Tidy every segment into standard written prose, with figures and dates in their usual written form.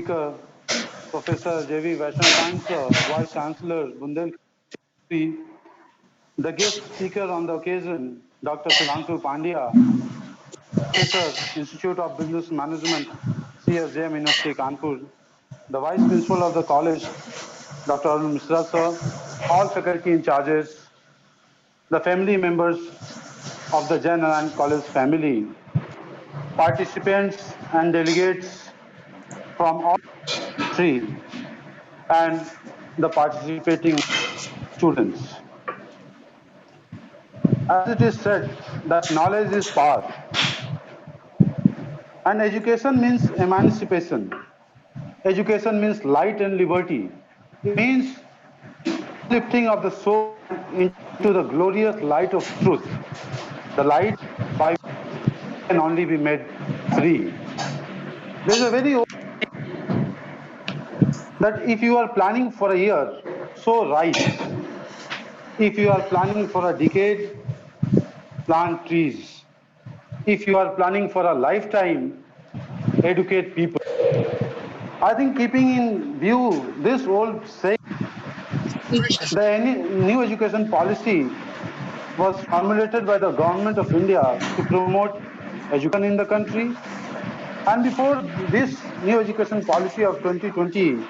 Speaker, Professor J.V. Vaishnav Paint Sir, Vice Chancellor, Bundelkhand, the guest speaker on the occasion, Dr. Sudhanshu Pandya, Professor, Institute of Business Management, CSJM University, Kanpur, the Vice Principal of the college, Dr. Arun Mishra Sir, all faculty in charges, the family members of the Jain Narayan College family, participants and delegates from all country, and the participating students. As it is said that knowledge is power, and education means emancipation. Education means light and liberty. It means lifting of the soul into the glorious light of truth, the light by which can only be made free. There is a very old that if you are planning for a year, sow rice. If you are planning for a decade, plant trees. If you are planning for a lifetime, educate people. I think keeping in view this old saying, the new education policy was formulated by the government of India to promote education in the country. And before this new education policy of 2020,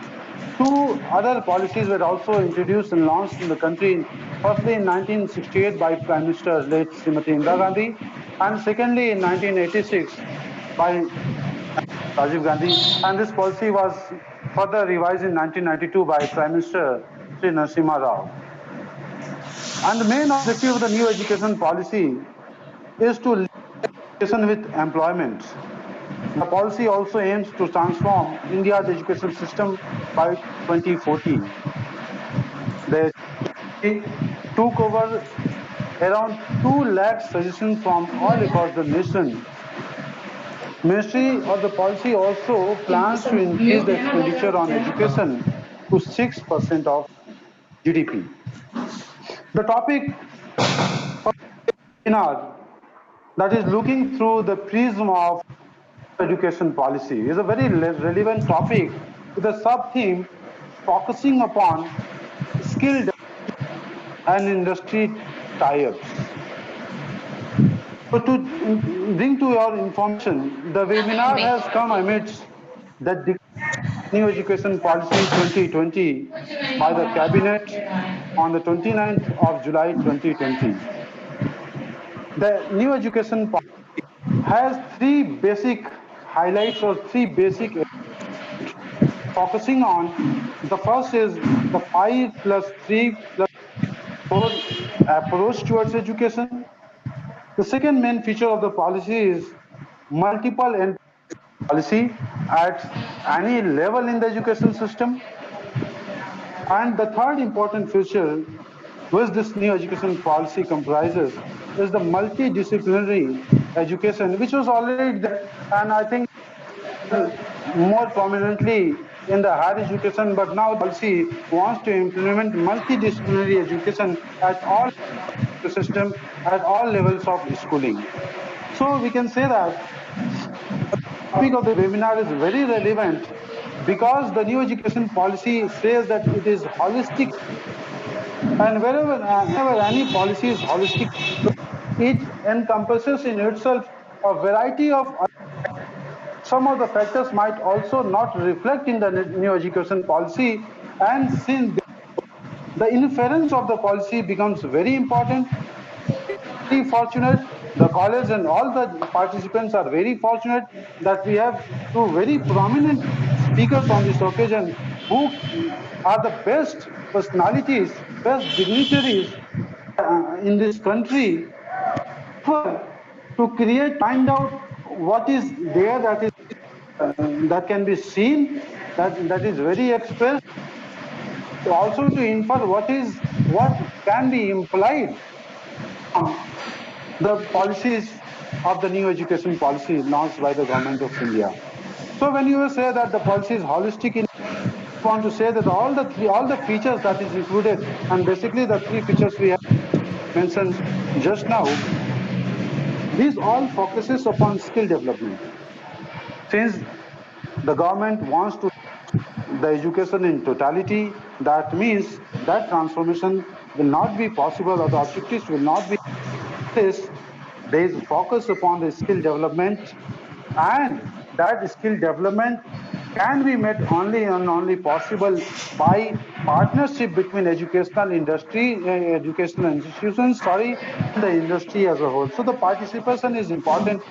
two other policies were also introduced and launched in the country. Firstly, in 1968 by Prime Minister late Srimati Indira Gandhi, and secondly in 1986 by Rajiv Gandhi. And this policy was further revised in 1992 by Prime Minister Sri Narasimha Rao. And the main objective of the new education policy is to link education with employment. The policy also aims to transform India's education system by 2040. The took over around 2 lakh suggestions from all across the nation. Ministry or the policy also plans to increase the expenditure on education to 6% of GDP. The topic webinar that is looking through the prism of education policy is a very relevant topic with a sub-theme focusing upon skill and industry tie-ups. So to bring to your information, the webinar has come amidst the New Education Policy 2020 by the Cabinet on the 29th of July 2020. The new education policy has three basic highlights or three basic focusing on. The first is the 5+3+4 approach towards education. The second main feature of the policy is multiple end policy at any level in the education system. And the third important feature which this new education policy comprises is the multidisciplinary education, which was already there, and I think more prominently in the higher education, but now the policy wants to implement multidisciplinary education at all system, at all levels of schooling. So we can say that the topic of the webinar is very relevant because the new education policy says that it is holistic, and whenever any policy is holistic, it encompasses in itself a variety of some of the factors might also not reflect in the new education policy, and since the inference of the policy becomes very important. Very fortunate, the college and all the participants are very fortunate that we have two very prominent speakers on this occasion who are the best personalities, best dignitaries in this country to create, find out what is there that is that can be seen, that is very expressed, also to infer what can be implied from the policies of the new education policy launched by the government of India. So when you say that the policy is holistic, I want to say that all the features that is included, and basically the three features we have mentioned just now, these all focuses upon skill development. Since The government wants to the education in totality. That means that transformation will not be possible, or the objectives will not be this. There is focus upon the skill development, and that skill development can be met only and only possible by partnership between educational institutions, and the industry as a whole. So the participation is important.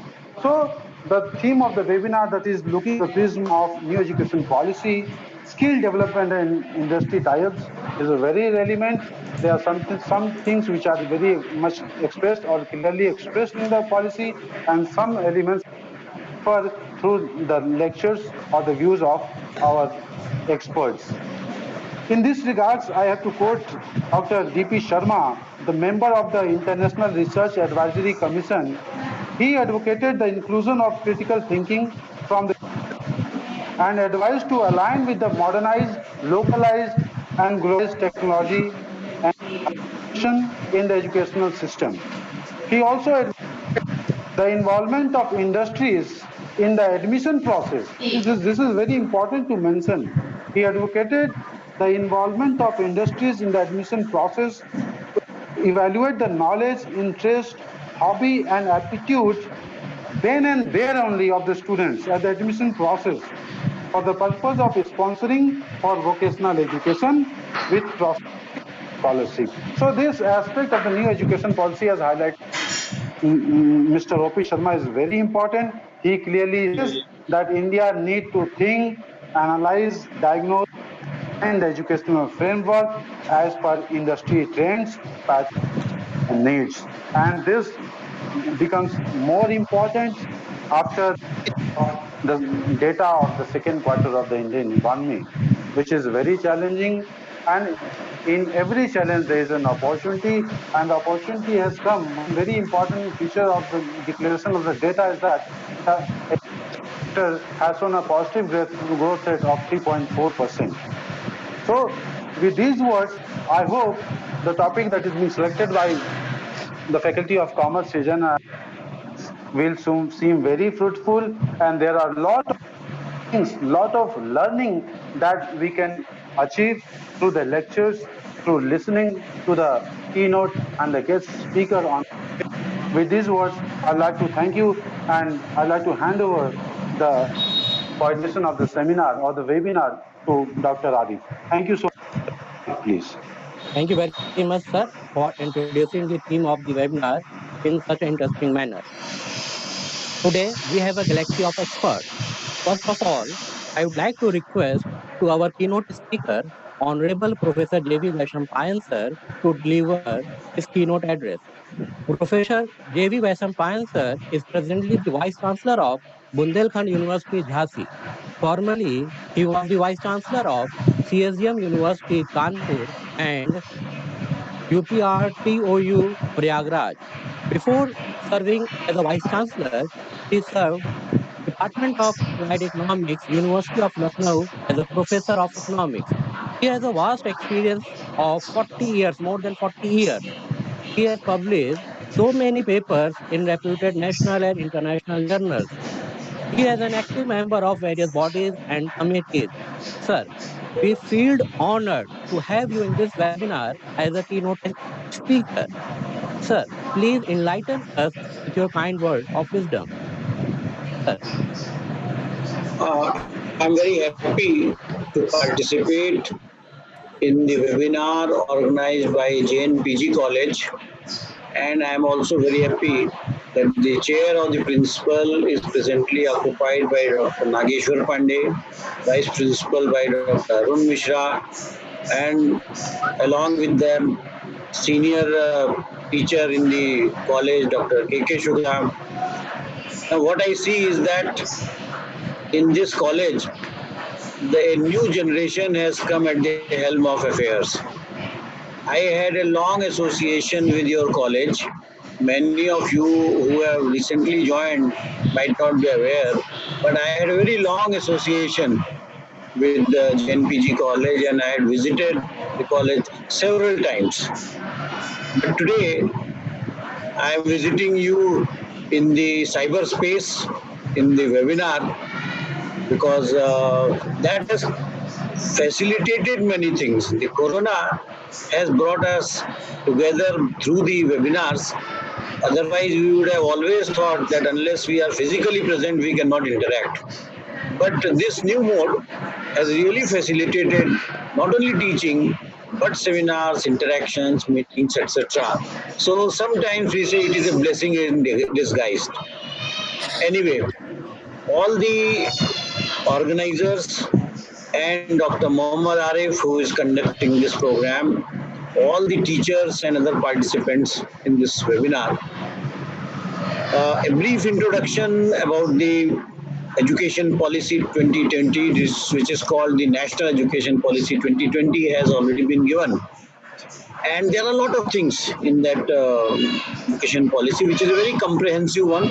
So the theme of the webinar, that is looking at the prism of new education policy, skill development and industry tie-ups, is very relevant. There are some things which are very much expressed or clearly expressed in the policy, and some elements through the lectures or the views of our experts. In this regards, I have to quote Dr. D.P. Sharma, the member of the International Research Advisory Commission. He advocated the inclusion of critical thinking from the and advised to align with the modernized, localized, and globalized technology and in the educational system. He also advised the involvement of industries in the admission process. This is very important to mention. He advocated the involvement of industries in the admission process, evaluate the knowledge, interest, hobby, and aptitude then and there only of the students at the admission process for the purpose of sponsoring for vocational education with scholarship. So this aspect of the new education policy has highlighted Mr. O.P. Sharma is very important. He clearly says that India need to think, analyze, diagnose, and the educational framework as per industry trends, patterns, and needs. And this becomes more important after the data of the second quarter of the Indian economy, which is very challenging. And in every challenge, there is an opportunity, and the opportunity has come. One very important feature of the declaration of the data is that the sector has shown a positive growth rate of 3.4%. So, with these words, I hope the topic that is being selected by the Faculty of Commerce, Srijan, will soon seem very fruitful, and there are a lot of things, lot of learning that we can achieve through the lectures, through listening to the keynote and the guest speaker on. With these words, I'd like to thank you, and I'd like to hand over the coordination of the seminar or the webinar to Dr. Arif. Thank you so much. Please. Thank you very much, sir, for introducing the theme of the webinar in such an interesting manner. Today, we have a galaxy of experts. First of all, I would like to request to our keynote speaker, Honorable Professor J.V. Vaishampayan sir, to deliver his keynote address. Professor J.V. Vaishampayan sir is presently the Vice Chancellor of Bundelkhand University, Jhansi. Formerly, he was the Vice Chancellor of CSGM University, Kanpur, and UPRTOU, Prayagraj. Before serving as a Vice Chancellor, he served Department of Applied Economics, University of Lucknow as a Professor of Economics. He has a vast experience of 40 years, more than 40 years. He has published so many papers in reputed national and international journals. He is an active member of various bodies and committees. Sir, we feel honored to have you in this webinar as a keynote speaker. Sir, please enlighten us with your kind word of wisdom. Sir. I'm very happy to participate in the webinar organized by JNPG College, and I'm also very happy that the chair of the principal is presently occupied by Dr. Nageshwar Pandey, vice principal by Dr. Arun Mishra, and along with them, senior teacher in the college, Dr. K.K. Shukla. Now, what I see is that in this college, the new generation has come at the helm of affairs. I had a long association with your college. Many of you who have recently joined might not be aware, but I had a very long association with the JNPG college, and I had visited the college several times. But today, I am visiting you in the cyberspace, in the webinar, because that has facilitated many things. The corona has brought us together through the webinars. Otherwise, we would have always thought that unless we are physically present, we cannot interact. But this new mode has really facilitated not only teaching, but seminars, interactions, meetings, etc. So sometimes we say it is a blessing in disguise. Anyway, all the organizers and Dr. Mohammad Arif, who is conducting this program, all the teachers and other participants in this webinar. A brief introduction about the Education Policy 2020, which is called the National Education Policy 2020, has already been given. And there are a lot of things in that education policy, which is a very comprehensive one.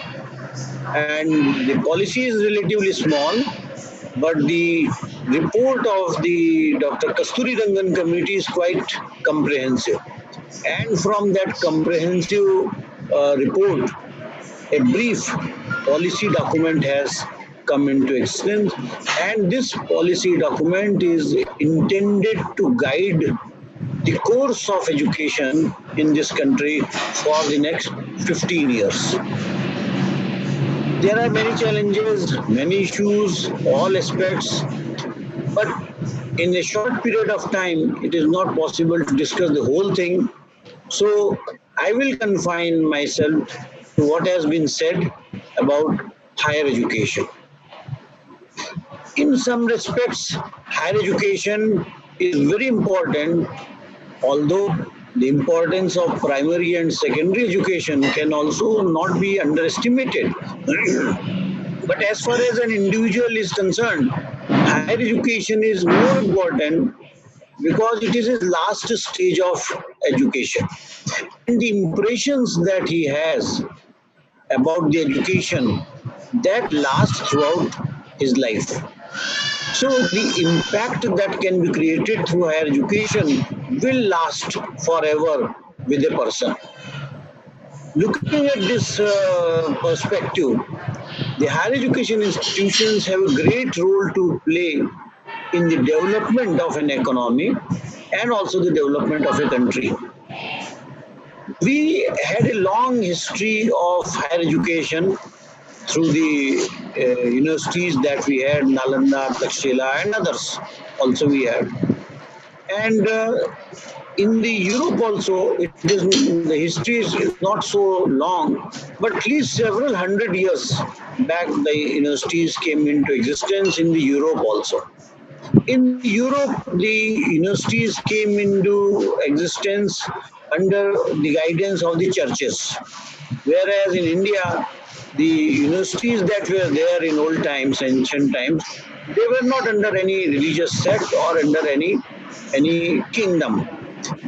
And the policy is relatively small, but the report of the Dr. Kasturi Rangan committee is quite comprehensive. And from that comprehensive report, a brief policy document has come into existence, and this policy document is intended to guide the course of education in this country for the next 15 years. There are many challenges, many issues, all aspects, but in a short period of time, it is not possible to discuss the whole thing. So I will confine myself to what has been said about higher education. In some respects, higher education is very important, although the importance of primary and secondary education can also not be underestimated. But as far as an individual is concerned, higher education is more important because it is his last stage of education. And the impressions that he has about the education that lasts throughout his life. So the impact that can be created through higher education will last forever with a person. Looking at this perspective, the higher education institutions have a great role to play in the development of an economy and also the development of a country. We had a long history of higher education through the universities that we had, Nalanda, Takshila, and others also we had. And in the Europe also, the history is not so long, but at least several hundred years back, the universities came into existence in the Europe also. In Europe, the universities came into existence under the guidance of the churches, whereas in India, the universities that were there in old times, ancient times, they were not under any religious sect or under any kingdom.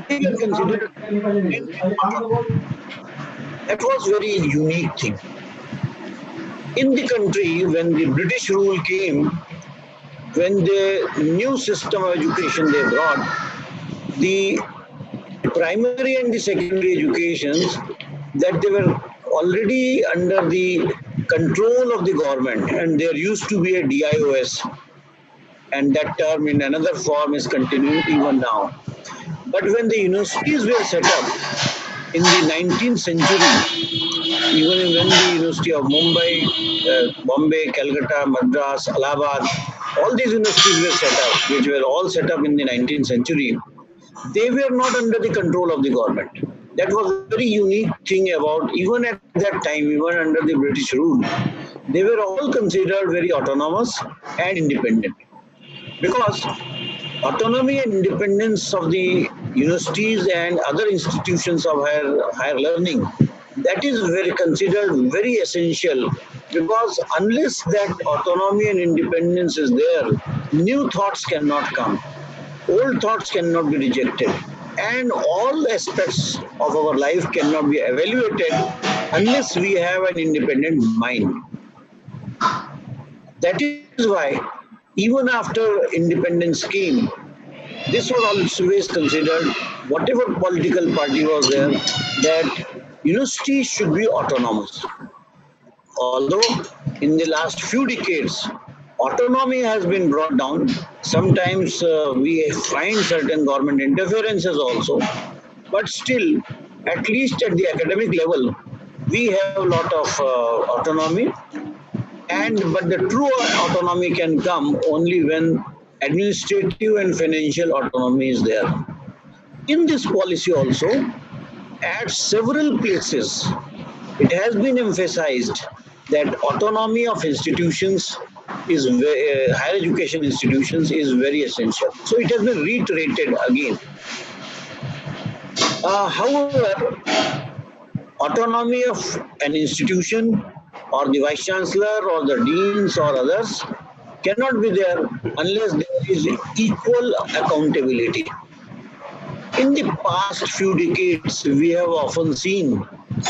They were considered. That was very unique thing. In the country, when the British rule came, when the new system of education they brought, the primary and the secondary educations that they were already under the control of the government, and there used to be a DIOS, and that term in another form is continuing even now. But when the universities were set up in the 19th century, even when the University of Mumbai, Bombay, Calcutta, Madras, Allahabad, all these universities were set up, which were all set up in the 19th century, they were not under the control of the government. That was a very unique thing about, even at that time, even under the British rule, they were all considered very autonomous and independent. Because autonomy and independence of the universities and other institutions of higher learning, that is very considered very essential, because unless that autonomy and independence is there, new thoughts cannot come, old thoughts cannot be rejected, and all aspects of our life cannot be evaluated unless we have an independent mind. That is why even after independence came, this was always considered, whatever political party was there, that universities should be autonomous. Although in the last few decades, autonomy has been brought down. Sometimes we find certain government interferences also, but still, at least at the academic level, we have a lot of autonomy. And but the true autonomy can come only when administrative and financial autonomy is there. In this policy also, at several places, it has been emphasized that autonomy of institutions is higher education institutions is very essential. So it has been reiterated again. However, autonomy of an institution or the vice chancellor or the deans or others cannot be there unless there is equal accountability. In the past few decades, we have often seen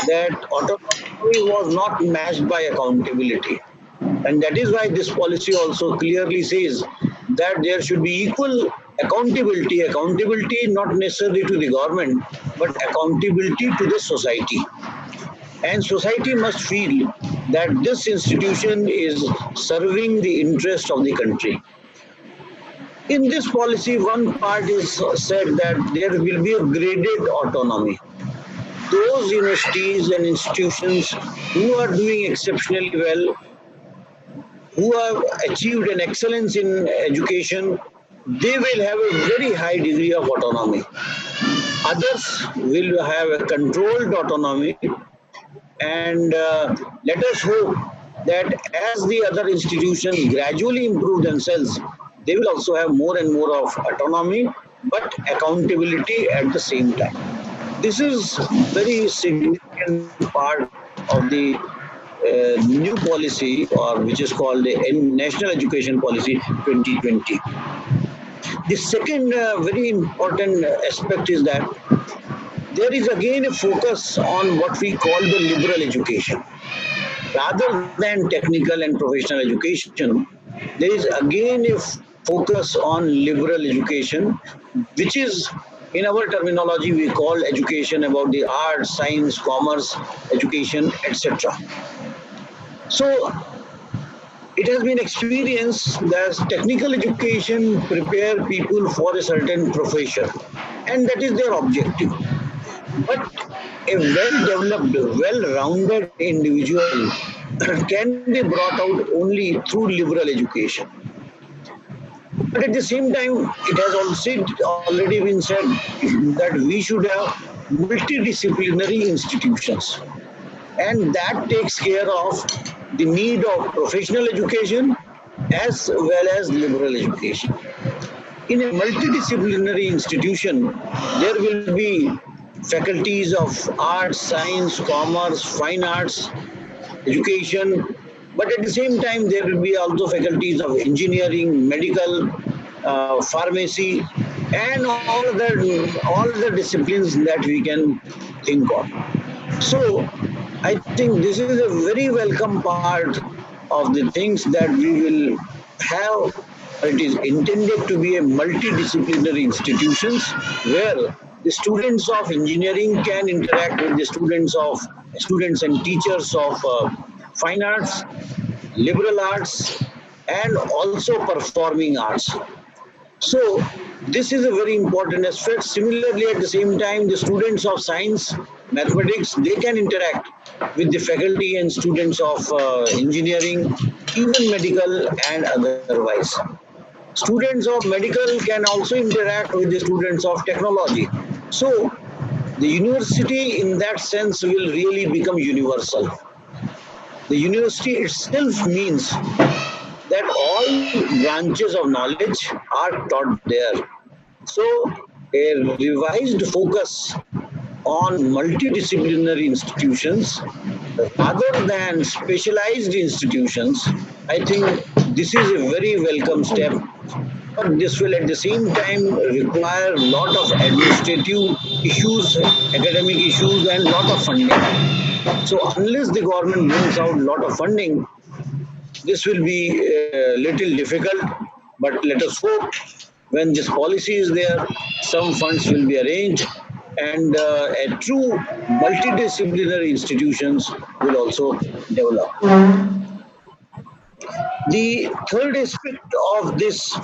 that autonomy was not matched by accountability. And that is why this policy also clearly says that there should be equal accountability not necessarily to the government, but accountability to the society. And society must feel that this institution is serving the interest of the country. In this policy, one part is said that there will be a graded autonomy. Those universities and institutions who are doing exceptionally well, who have achieved an excellence in education, they will have a very high degree of autonomy. Others will have a controlled autonomy, and let us hope that as the other institutions gradually improve themselves, they will also have more and more of autonomy, but accountability at the same time. This is very significant part of the new policy, or which is called the National Education Policy 2020. The second very important aspect is that there is again a focus on what we call the liberal education. Rather than technical and professional education, there is again a focus on liberal education, which is, in our terminology, we call education about the arts, science, commerce, education, etc. So it has been experienced that technical education prepare people for a certain profession, and that is their objective. But a well-developed, well-rounded individual can be brought out only through liberal education. But at the same time, it has also already been said that we should have multidisciplinary institutions, and that takes care of the need of professional education as well as liberal education. In a multidisciplinary institution, there will be faculties of arts, science, commerce, fine arts, education, but at the same time, there will be also faculties of engineering, medical, pharmacy, and all the disciplines that we can think of. So, I think this is a very welcome part of the things that we will have. It is intended to be a multidisciplinary institutions where the students of engineering can interact with the students and teachers of fine arts, liberal arts, and also performing arts. So this is a very important aspect. Similarly, at the same time, the students of science, mathematics, they can interact with the faculty and students of engineering, even medical and otherwise. Students of medical can also interact with the students of technology. So the university in that sense will really become universal. The university itself means that all branches of knowledge are taught there. So a revised focus on multidisciplinary institutions rather than specialized institutions, I think this is a very welcome step. But this will at the same time require a lot of administrative issues, academic issues, and a lot of funding. So unless the government brings out a lot of funding, this will be a little difficult, but let us hope when this policy is there, some funds will be arranged, and a true multidisciplinary institutions will also develop. The third aspect of this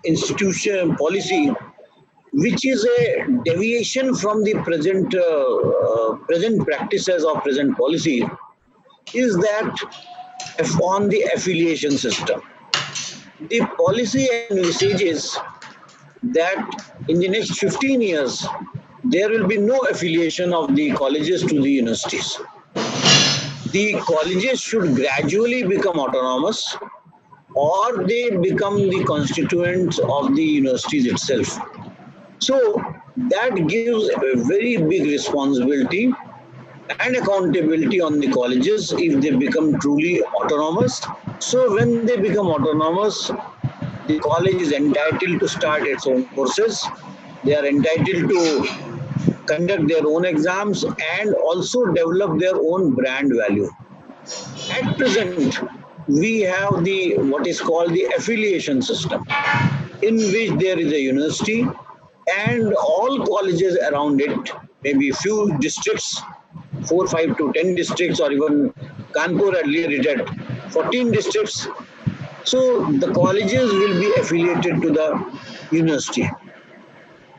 institution policy, which is a deviation from the present practices or present policy, is that on the affiliation system. The policy envisages that in the next 15 years, there will be no affiliation of the colleges to the universities. The colleges should gradually become autonomous or they become the constituents of the universities itself. So that gives a very big responsibility and accountability on the colleges if they become truly autonomous. So when they become autonomous, the college is entitled to start its own courses. They are entitled to conduct their own exams and also develop their own brand value. At present, we have the what is called the affiliation system, in which there is a university and all colleges around it, maybe few districts, 4, 5 to 10 districts, or even Kanpur earlier it had 14 districts. So the colleges will be affiliated to the university.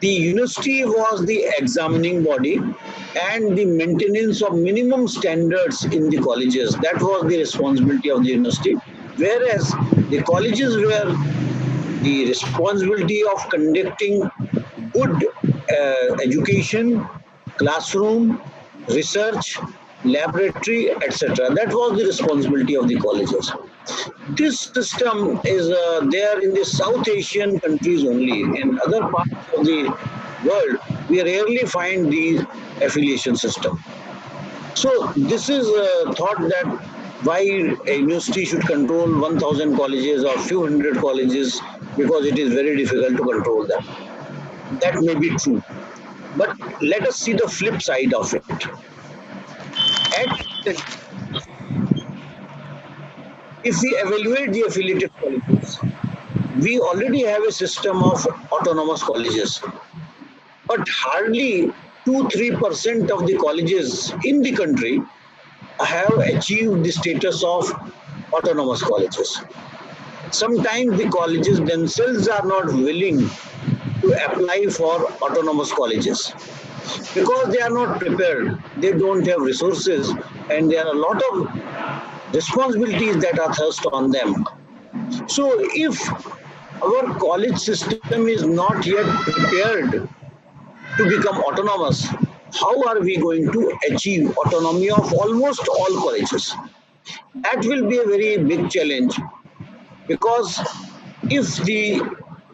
The university was the examining body and the maintenance of minimum standards in the colleges. That was the responsibility of the university. Whereas the colleges were the responsibility of conducting good education, classroom, research, laboratory, etc. That was the responsibility of the colleges. This system is there in the South Asian countries only. In other parts of the world, we rarely find the affiliation system. So this is a thought that why a university should control 1,000 colleges or few hundred colleges, because it is very difficult to control them. That may be true. But let us see the flip side of it. If we evaluate the affiliated colleges, we already have a system of autonomous colleges, but hardly 2-3% of the colleges in the country have achieved the status of autonomous colleges. Sometimes the colleges themselves are not willing to apply for autonomous colleges because they are not prepared, they don't have resources, and there are a lot of responsibilities that are thrust on them. So if our college system is not yet prepared to become autonomous, how are we going to achieve autonomy of almost all colleges? That will be a very big challenge, because if the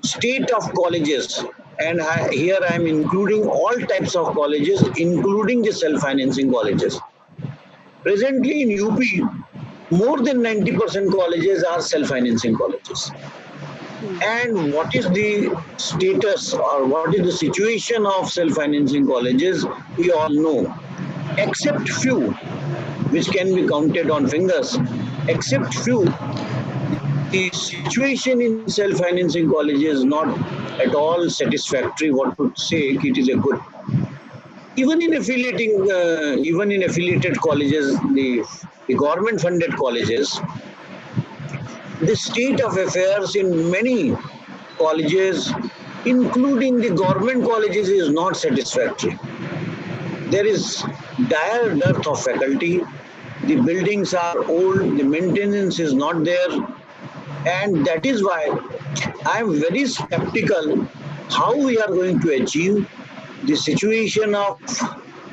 state of colleges, and here I am including all types of colleges, including the self-financing colleges. Presently in UP, more than 90% colleges are self-financing colleges. And what is the status or what is the situation of self-financing colleges? We all know, except few, which can be counted on fingers, except few, the situation in self-financing colleges is not at all satisfactory. What to say, it is a good. Even in affiliated colleges, the government-funded colleges, the state of affairs in many colleges, including the government colleges, is not satisfactory. There is dire dearth of faculty. The buildings are old. The maintenance is not there. And that is why I am very skeptical how we are going to achieve the situation of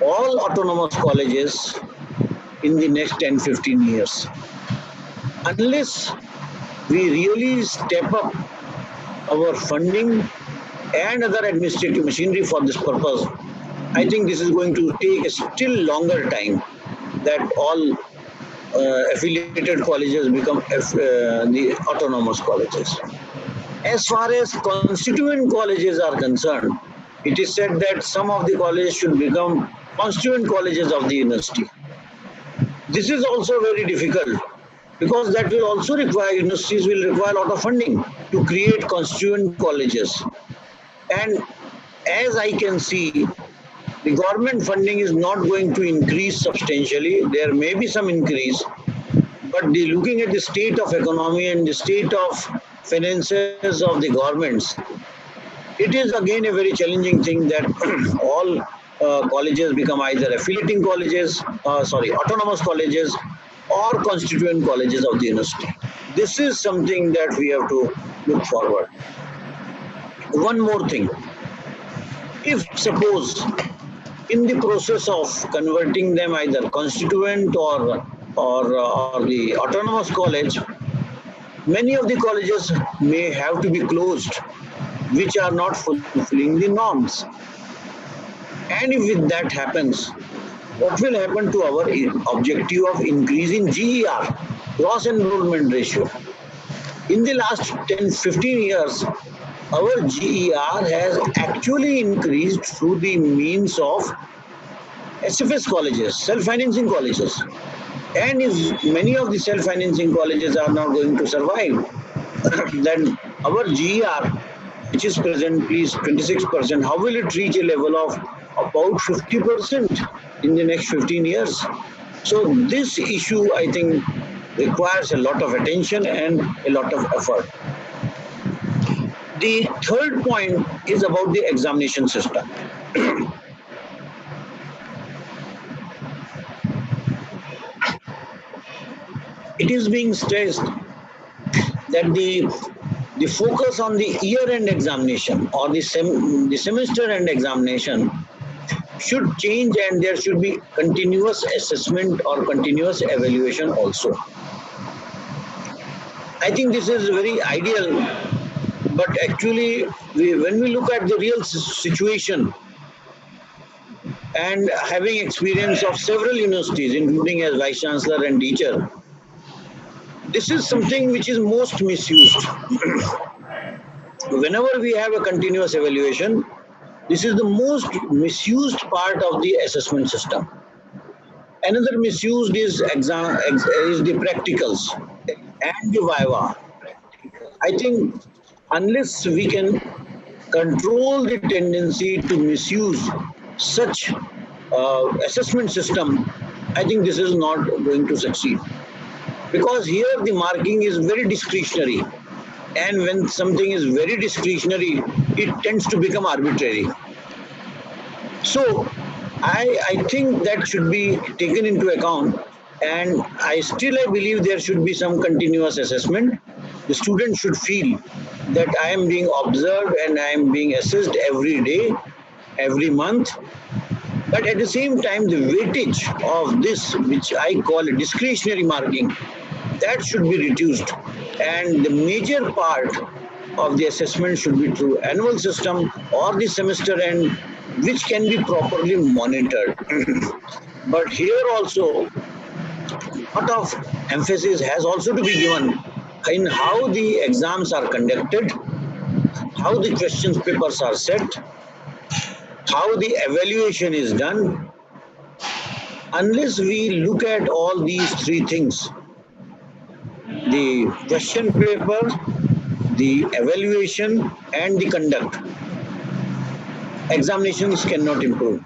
all autonomous colleges in the next 10-15 years. Unless we really step up our funding and other administrative machinery for this purpose, I think this is going to take a still longer time that all affiliated colleges become the autonomous colleges. As far as constituent colleges are concerned, it is said that some of the colleges should become constituent colleges of the university. This is also very difficult, because that will also require, universities will require a lot of funding to create constituent colleges. And as I can see, the government funding is not going to increase substantially. There may be some increase, But looking at the state of economy and the state of finances of the governments, it is again a very challenging thing that all colleges become either affiliating colleges, autonomous colleges, or constituent colleges of the university. This is something that we have to look forward. One more thing, if suppose in the process of converting them either constituent or the autonomous college, many of the colleges may have to be closed, which are not fulfilling the norms. And if that happens, what will happen to our objective of increasing GER, gross enrollment ratio? In the last 10-15 years, our GER has actually increased through the means of SFS colleges, self-financing colleges. And if many of the self-financing colleges are not going to survive, then our GER, which is presently 26%, how will it reach a level of about 50% in the next 15 years? So this issue, I think, requires a lot of attention and a lot of effort. The third point is about the examination system. It is being stressed that the focus on the year-end examination or the semester-end examination should change, and there should be continuous assessment or continuous evaluation also. I think this is very ideal, but actually when we look at the real situation, and having experience of several universities, including as Vice Chancellor and teacher, this is something which is most misused. Whenever we have a continuous evaluation, this is the most misused part of the assessment system. Another misused is the practicals and the viva. I think unless we can control the tendency to misuse such assessment system, I think this is not going to succeed. Because here the marking is very discretionary. And when something is very discretionary, it tends to become arbitrary. So I think that should be taken into account, and I believe there should be some continuous assessment. The student should feel that I am being observed and I am being assessed every day, every month. But at the same time, the weightage of this, which I call a discretionary marking, that should be reduced. And the major part of the assessment should be through annual system or the semester end, which can be properly monitored. But here also, a lot of emphasis has also to be given in how the exams are conducted, how the questions papers are set, how the evaluation is done. Unless we look at all these three things, the question paper, the evaluation, and the conduct, examinations cannot improve.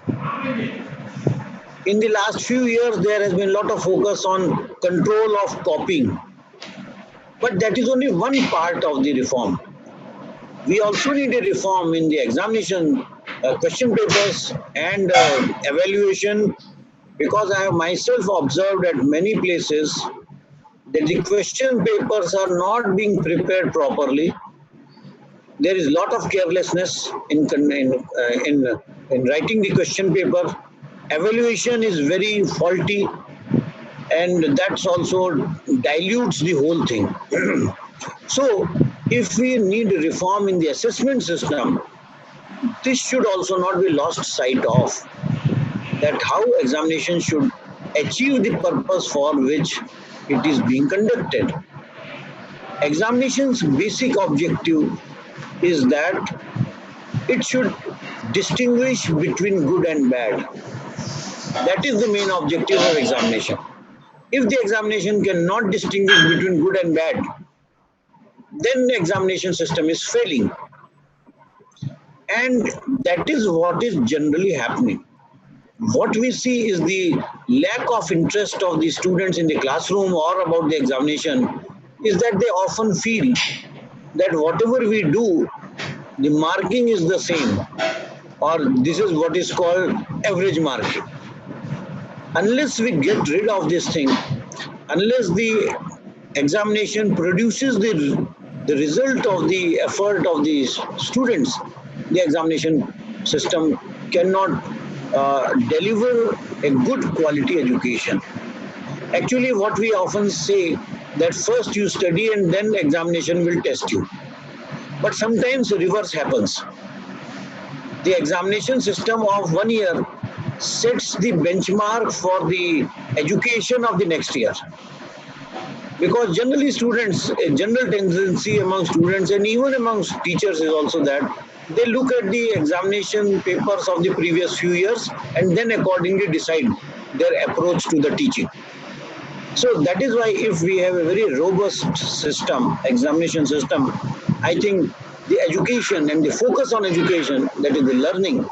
In the last few years, there has been a lot of focus on control of copying. But that is only one part of the reform. We also need a reform in the examination, question papers, and evaluation, because I have myself observed at many places that the question papers are not being prepared properly. There is a lot of carelessness in writing the question paper. Evaluation is very faulty, and that's also dilutes the whole thing. So, if we need reform in the assessment system, this should also not be lost sight of, that how examination should achieve the purpose for which it is being conducted. Examination's basic objective is that it should distinguish between good and bad. That is the main objective of examination. If the examination cannot distinguish between good and bad, then the examination system is failing. And that is what is generally happening. what we see is the lack of interest of the students in the classroom or about the examination is that they often feel that whatever we do, the marking is the same, or this is what is called average marking. Unless we get rid of this thing, unless the examination produces the result of the effort of the students, the examination system cannot deliver a good quality education. Actually, what we often say that first you study and then examination will test you. But sometimes reverse happens. The examination system of 1 year sets the benchmark for the education of the next year. Because generally students, a general tendency among students and even amongst teachers is also that they look at the examination papers of the previous few years and then accordingly decide their approach to the teaching. So that is why if we have a very robust system, examination system, I think the education and the focus on education, that is the learning,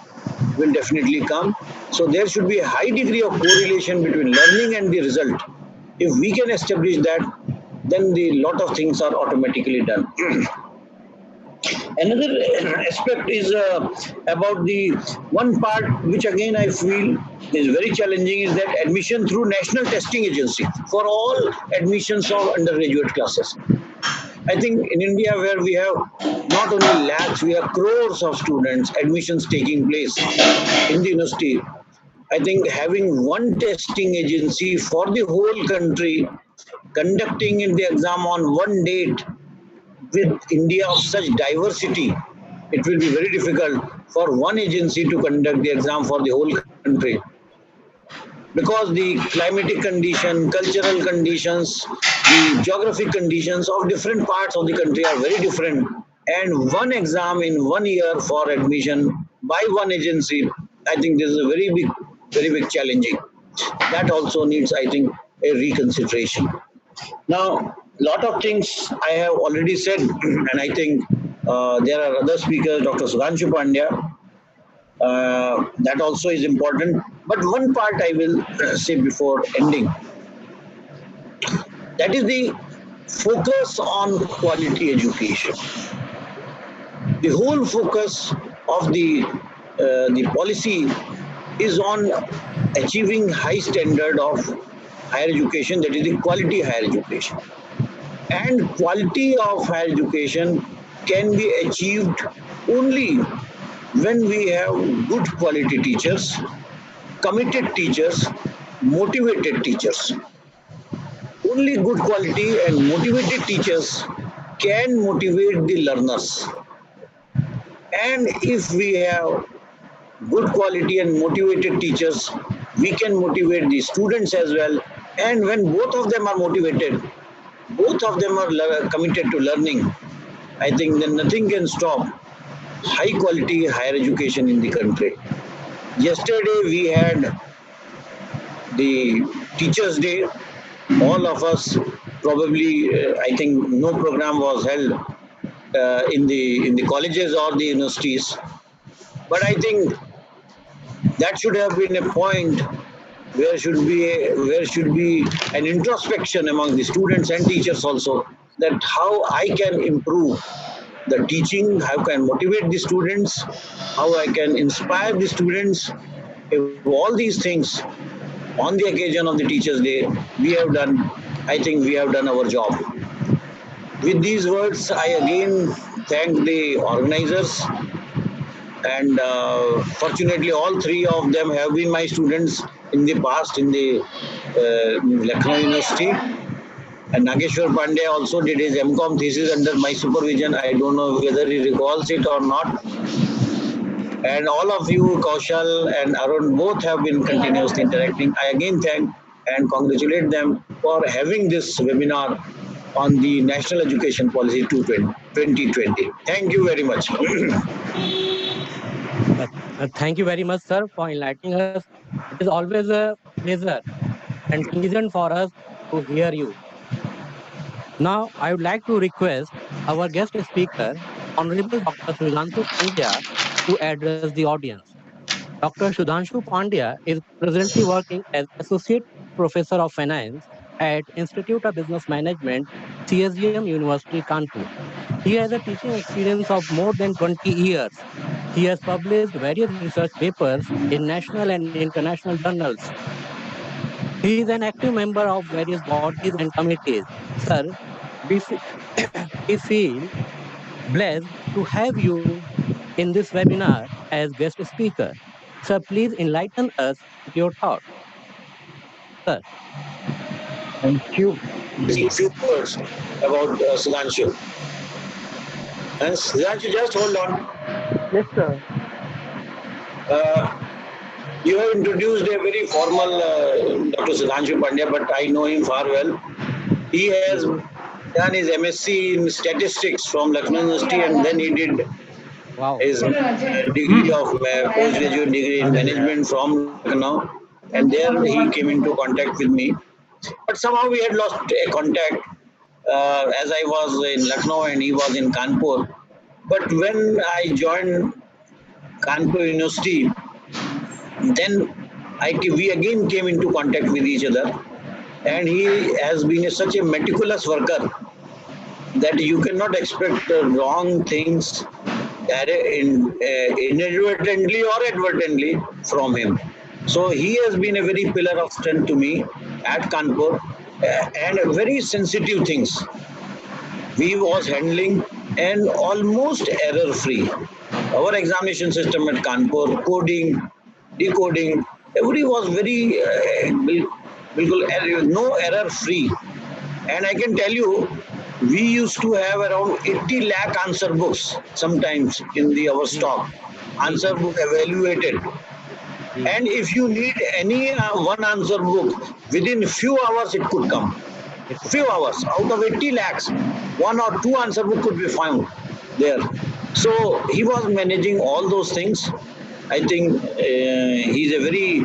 will definitely come. So there should be a high degree of correlation between learning and the result. If we can establish that, then the lot of things are automatically done. Another aspect is about the one part which again I feel is very challenging is that admission through National Testing Agency for all admissions of undergraduate classes. I think in India, where we have not only lakhs, we have crores of students, admissions taking place in the university. I think having one testing agency for the whole country, conducting in the exam on one date with India of such diversity, it will be very difficult for one agency to conduct the exam for the whole country because the climatic condition, cultural conditions, the geographic conditions of different parts of the country are very different. And one exam in 1 year for admission by one agency, I think this is a very big challenging. That also needs, I think, a reconsideration. Now, lot of things I have already said, and I think there are other speakers, Dr. Sudhanshu Pandya, that also is important. But one part I will say before ending, that is the focus on quality education. The whole focus of the policy is on achieving high standard of higher education, that is the quality higher education. And quality of higher education can be achieved only when we have good quality teachers, committed teachers, motivated teachers. Only good quality and motivated teachers can motivate the learners. And if we have good quality and motivated teachers, we can motivate the students as well. And when both of them are motivated, both of them are committed to learning, I think then nothing can stop high quality higher education in the country. Yesterday we had the Teachers' Day. All of us probably, I think, no program was held in the colleges or the universities. But I think that should have been a point where should be an introspection among the students and teachers also, that how I can improve the teaching, how can I motivate the students, how I can inspire the students. If all these things on the occasion of the Teachers' Day we have done, I think we have done our job. With these words, I again thank the organizers, and fortunately all three of them have been my students in the past in the Lucknow University. And Nageshwar Pandey also did his MCOM thesis under my supervision. I don't know whether he recalls it or not. And all of you, Kaushal and Arun, both have been continuously interacting. I again thank and congratulate them for having this webinar on the National Education Policy 2020. Thank you very much. Thank you very much, sir, for enlightening us. It is always a pleasure and pleasant for us to hear you. Now, I would like to request our guest speaker, Honorable Dr. Sudhanshu Pandya, to address the audience. Dr. Sudhanshu Pandya is presently working as Associate Professor of Finance at Institute of Business Management, CSGM University, Kanpur. He has a teaching experience of more than 20 years. He has published various research papers in national and international journals. He is an active member of various bodies and committees. Sir, we, fe- we feel blessed to have you in this webinar as guest speaker. Sir, please enlighten us with your thoughts. Sir, Thank you. Say a few words about Sudhanshu. And Sudhanshu, just hold on. Yes, sir. Uh, you have introduced a very formal Dr. Sudhanshu Pandya, but I know him far well. He has done his MSc in statistics from Lucknow University, and then he did wow. his degree of postgraduate degree in management from Lucknow, and there he came into contact with me. But somehow we had lost contact as I was in Lucknow and he was in Kanpur. But when I joined Kanpur University, then we again came into contact with each other. And he has been such a meticulous worker that you cannot expect wrong things inadvertently or advertently from him. So he has been a very pillar of strength to me at Kanpur and very sensitive things we was handling and almost error free. Our examination system at Kanpur, coding, decoding, every was very no error free. And I can tell you, we used to have around 80 lakh answer books sometimes in our stock. Answer book evaluated. And if you need any one answer book, within few hours it could come. Few hours out of 80 lakhs, one or two answer book could be found there. So he was managing all those things. I think he's a very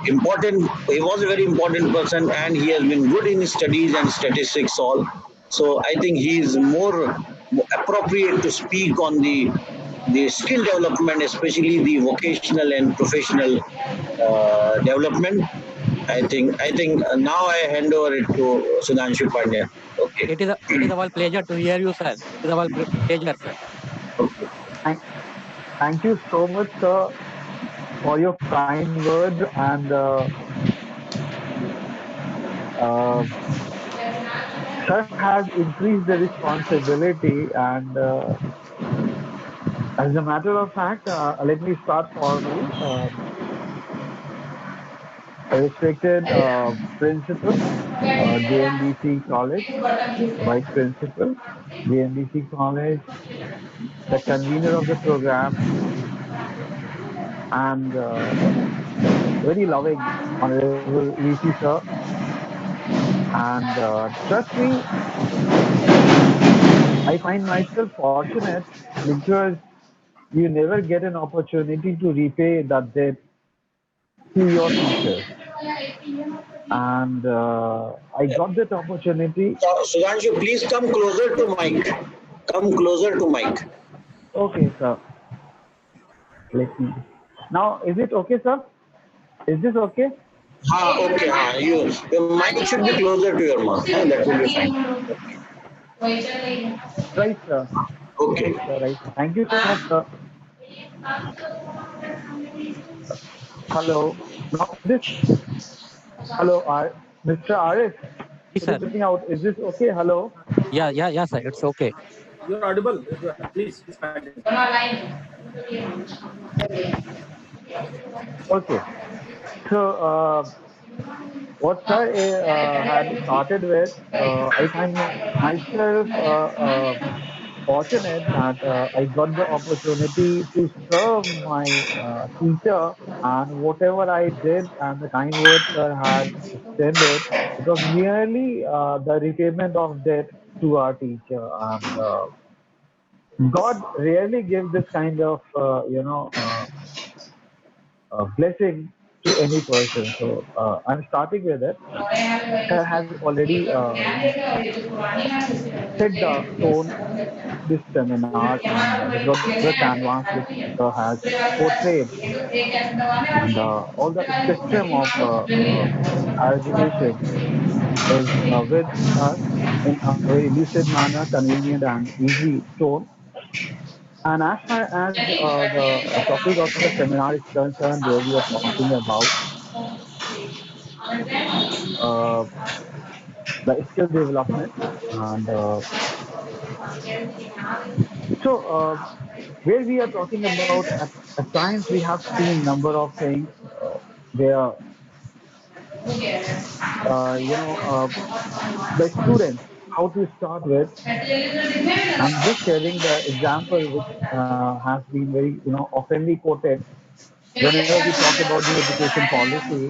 important, he was a very important person and he has been good in his studies and statistics all. So I think he is more appropriate to speak on the skill development, especially the vocational and professional development. I think now I hand over it to Sudhanshu Pandya. Okay. It is our pleasure to hear you, sir. It is our pleasure, sir. Okay. Thank, thank you so much, sir, for your kind words. And uh, sir has increased the responsibility. And as a matter of fact, let me start formally. Respected principal, JNBC College, Vice Principal, JNBC College, the convener of the program, and very loving Honorable VC sir. And trust me, I find myself fortunate because you never get an opportunity to repay that debt to your teachers. And I got that opportunity. So, Sudhanshu, please come closer to mic. Come closer to mic. Okay, sir. Let me. Now, is it okay, sir? Is this okay? Okay. Your mic should be closer to your mouth. That will be fine. Right, sir. Okay. Right, sir. Right. Thank you so much, sir. Hello. Now, is this? Hello, Mr. Arif. Yes, Could you sir. put me out? Is this okay? Hello. Yeah, sir. It's okay. You're audible. Please, continue. Okay. So, what sir had started with, I find myself fortunate that I got the opportunity to serve my teacher, and whatever I did and the kind words sir had extended, it was merely the repayment of debt to our teacher. And God rarely gives this kind of, blessing to any person. So I'm starting with it. Sir has already set the tone this seminar and the broader canvas which sir has portrayed, and all the spectrum of higher education is with us in a very lucid manner, convenient and easy tone. And as far as the topic of the seminar is concerned, where we are talking about uh, the skill development, and where we are talking about at times we have seen number of things where the students how to start with. I'm just sharing the example which has been very oftenly quoted whenever we talk about new education policy.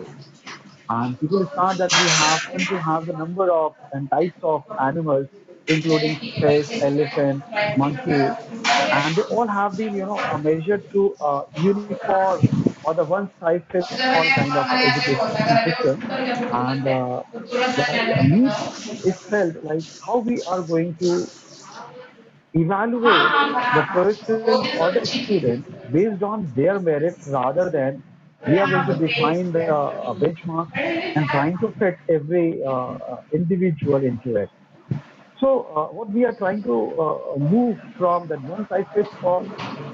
And people start that we happen to have the number of and types of animals, including fish, elephant, monkey, and they all have been, measured through a uniform or the one size fits all kind of education system. And the need is felt like how we are going to evaluate the person or the student based on their merit rather than we are going to define the benchmark and trying to fit every individual into it. So what we are trying to move from that one size fits all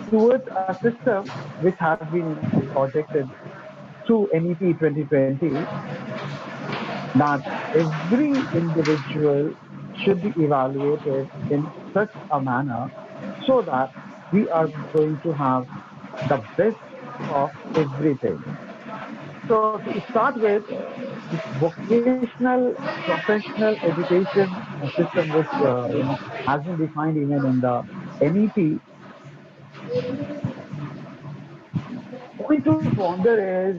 towards a system which has been projected through NEP 2020, that every individual should be evaluated in such a manner so that we are going to have the best of everything. So to start with, this vocational professional education system, which has been defined even in the NEP, point to ponder is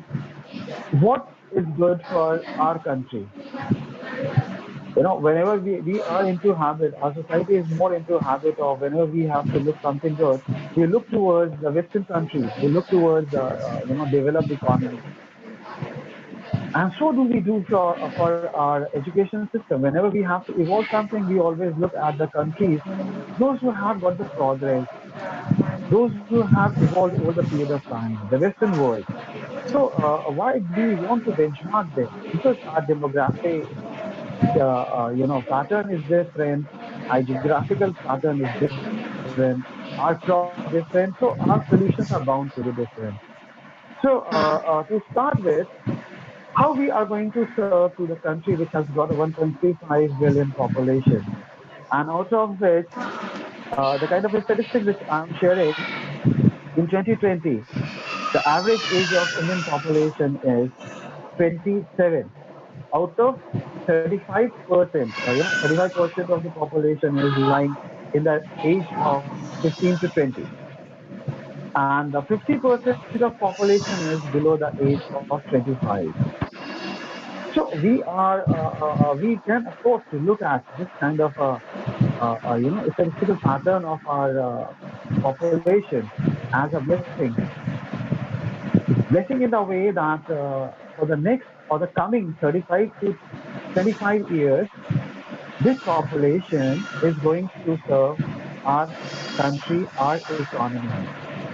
what is good for our country. Whenever we are into habit, our society is more into habit of whenever we have to look something good, we look towards the Western countries, we look towards the developed economy. And so do we do for our education system. Whenever we have to evolve something, we always look at the countries, those who have got the progress, those who have evolved over the period of time, the Western world. So why do we want to benchmark them? Because our demographic pattern is different, our geographical pattern is different, our crop is different, so our solutions are bound to be different. So to start with, how we are going to serve to the country which has got a 1.35 billion population, and out of which the kind of a statistic which I'm sharing in 2020, the average age of Indian population is 27. Out of 35%, 35% of the population is lying in the age of 15 to 20, and the 50% of population is below the age of 25. So we can afford to look at this kind of statistical pattern of our population as a blessing. Blessing in the way that for the next or the coming 35 to 25 years, this population is going to serve our country, our economy,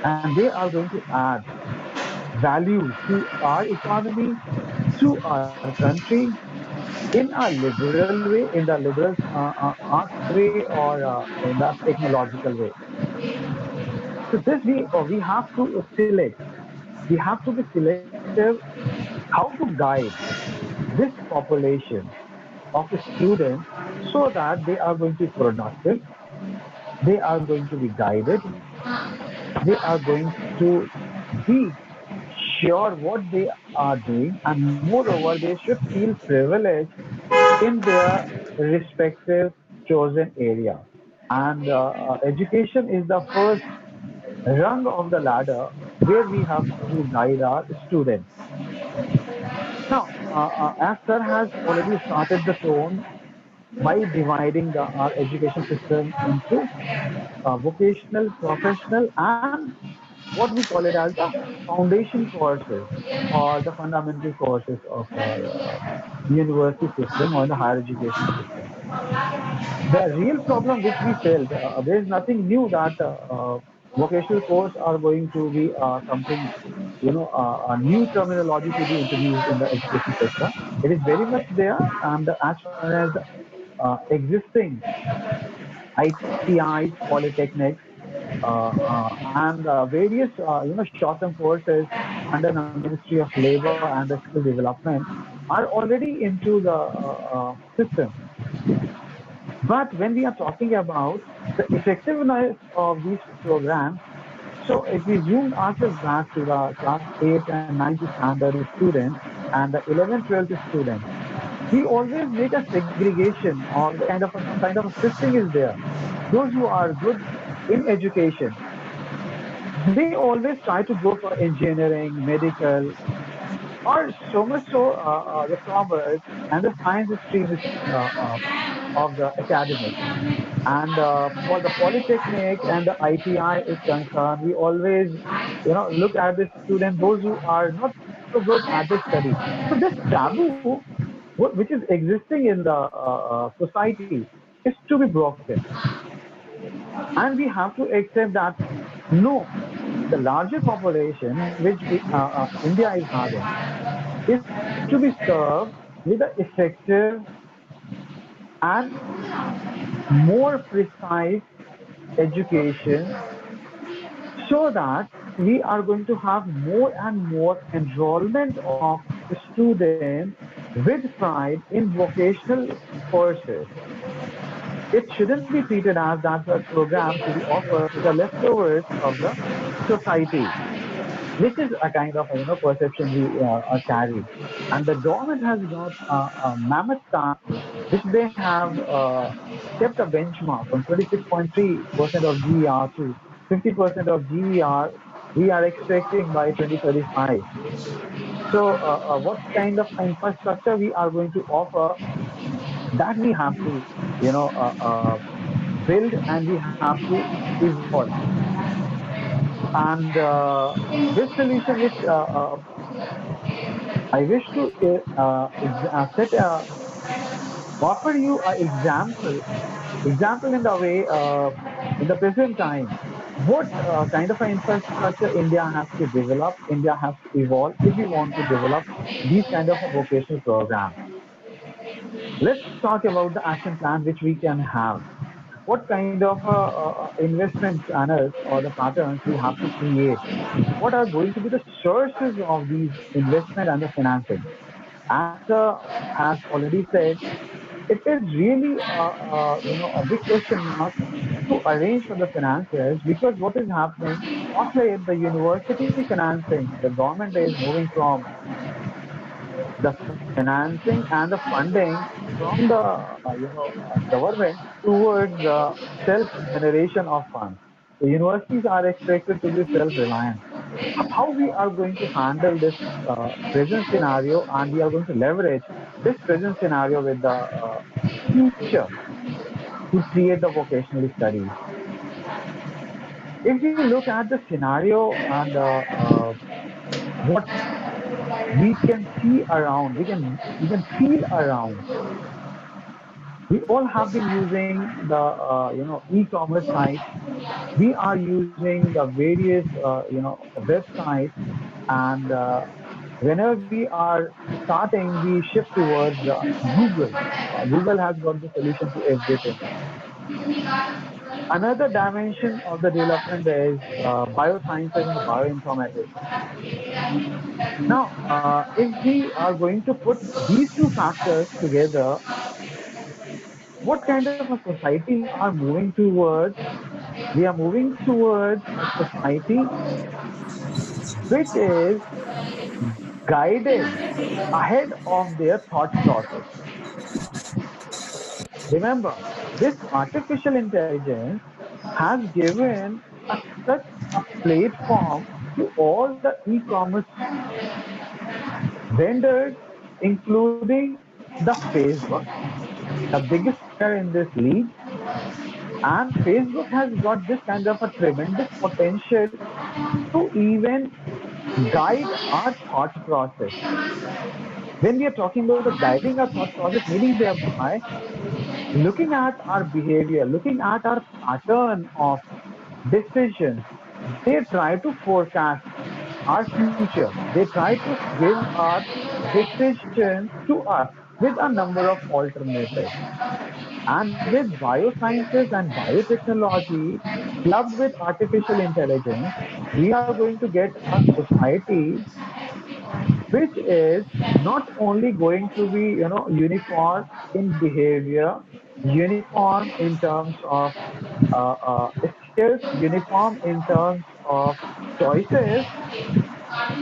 and they are going to add value to our economy, to our country, in a liberal way, in the liberal arts way, or in the technological way. So this we have to select. We have to be selective how to guide this population of students so that they are going to be productive, they are going to be guided, they are going to be sure what they are doing, and moreover, they should feel privileged in their respective chosen area. And education is the first rung of the ladder where we have to guide our students. Now, as sir has already started the tone by dividing our education system into vocational, professional, and what we call it as the foundation courses or the fundamental courses of our university system or the higher education system. The real problem which we felt, there is nothing new that vocational course are going to be something, a new terminology to be introduced in the education sector. It is very much there, and as far as existing ITIs, polytechnics, and various short-term courses under the Ministry of Labor and the Skill Development are already into the system. But when we are talking about the effectiveness of these programs, so if we zoom ourselves back to the class 8 and 9th standard students and the 11th, 12th students, we always make a segregation, or the kind of some kind of a shifting is there. Those who are good in education, they always try to go for engineering, medical, or so much so the commerce and the science stream is of the academic. And for the polytechnic and the ITI is concerned, we always, look at the student, those who are not so good at the study. So this taboo, which is existing in the society, is to be broken. And we have to accept that no, the larger population which India is having is to be served with an effective and more precise education, so that we are going to have more and more enrollment of students with pride in vocational courses. It shouldn't be treated as that a program to be offered to the leftovers of the society, which is a kind of perception we carry. And the government has got a mammoth task, which they have kept a benchmark from 26.3% of GER to 50% of GER we are expecting by 2035. So, what kind of infrastructure we are going to offer, that we have to, build, and we have to evolve. And this solution, which I wish to offer you an example in the way, in the present time, what kind of an infrastructure India has to develop, India has to evolve if we want to develop these kind of a vocational programs. Let's talk about the action plan which we can have. What kind of investment channels or the patterns we have to create? What are going to be the sources of these investment and the financing? As sir has already said, it is really a big question mark to arrange for the finances, because what is happening of late, the university financing, the government is moving from the financing and the funding from the government towards the self generation of funds. The universities are expected to be self reliant. How we are going to handle this present scenario, and we are going to leverage this present scenario with the future to create the vocational studies. If we look at the scenario and what we can see around, we can feel around. We all have been using the e-commerce sites. We are using the various websites, and whenever we are starting, we shift towards Google. Google has got the solution to everything. Another dimension of the development is biosciences and bioinformatics. Now, if we are going to put these two factors together, what kind of a society we are moving towards? We are moving towards a society which is guided ahead of their thought process. Remember, this artificial intelligence has given a, such a platform to all the e-commerce vendors, including the Facebook, the biggest player in this league. And Facebook has got this kind of a tremendous potential to even guide our thought process. When we are talking about the guiding our thought process, meaning thereby looking at our behavior, looking at our pattern of decisions, they try to forecast our future. They try to give our decisions to us with a number of alternatives. And with biosciences and biotechnology clubbed with artificial intelligence, we are going to get a society which is not only going to be, uniform in behavior, uniform in terms of skills, uniform in terms of choices,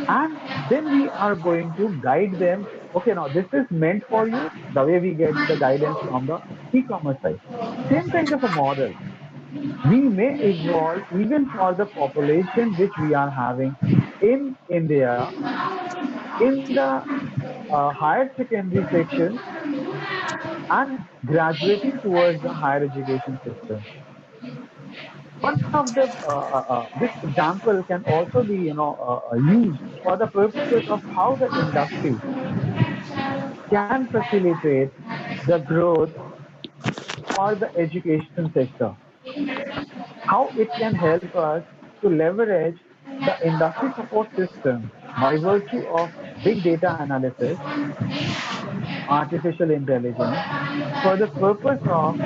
and then we are going to guide them. Okay, now this is meant for you, the way we get the guidance from the e-commerce side. Same kind of a model we may evolve even for the population which we are having in India in the higher secondary section and graduating towards the higher education system. One of the this example can also be used for the purposes of how the industry can facilitate the growth for the education sector, how it can help us to leverage the industry support system by virtue of big data analysis, artificial intelligence, for the purpose of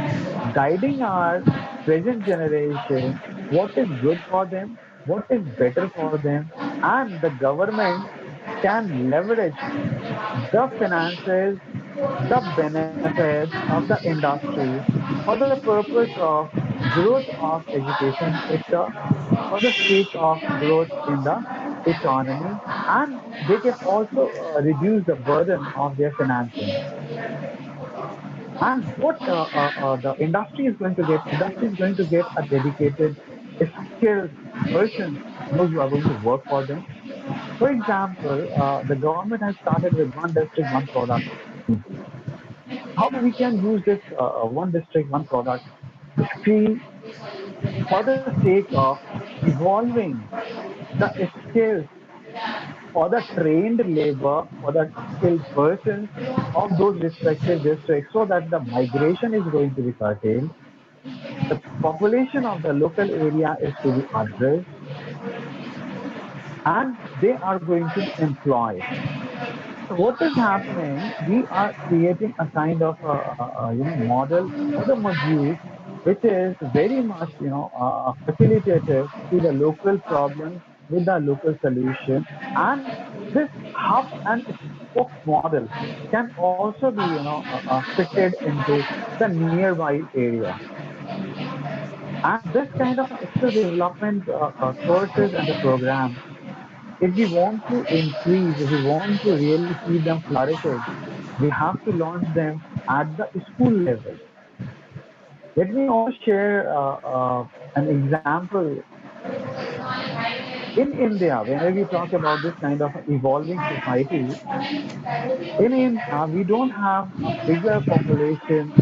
guiding our present generation what is good for them, what is better for them, and the government can leverage the finances, the benefits of the industry for the purpose of growth of education sector, for the sake of growth in the economy, and they can also reduce the burden of their financing. And what the industry is going to get, industry is going to get a dedicated skilled person, those who are going to work for them. For example, the government has started with one district, one product scheme. How we can use this one district, one product scheme for the sake of evolving the skills for the trained labor, for the skilled persons of those respective districts so that the migration is going to be curtailed, the population of the local area is to be addressed, and they are going to be employed. So what is happening? We are creating a kind of model or the module which is very much facilitative to the local problems with the local solution, and this hub and spoke model can also be fitted into the nearby area. And this kind of skill development courses and the programs, if we want to increase, if we want to really see them flourishing, we have to launch them at the school level. Let me also share an example. In India, whenever we talk about this kind of evolving society, in India, we don't have a bigger population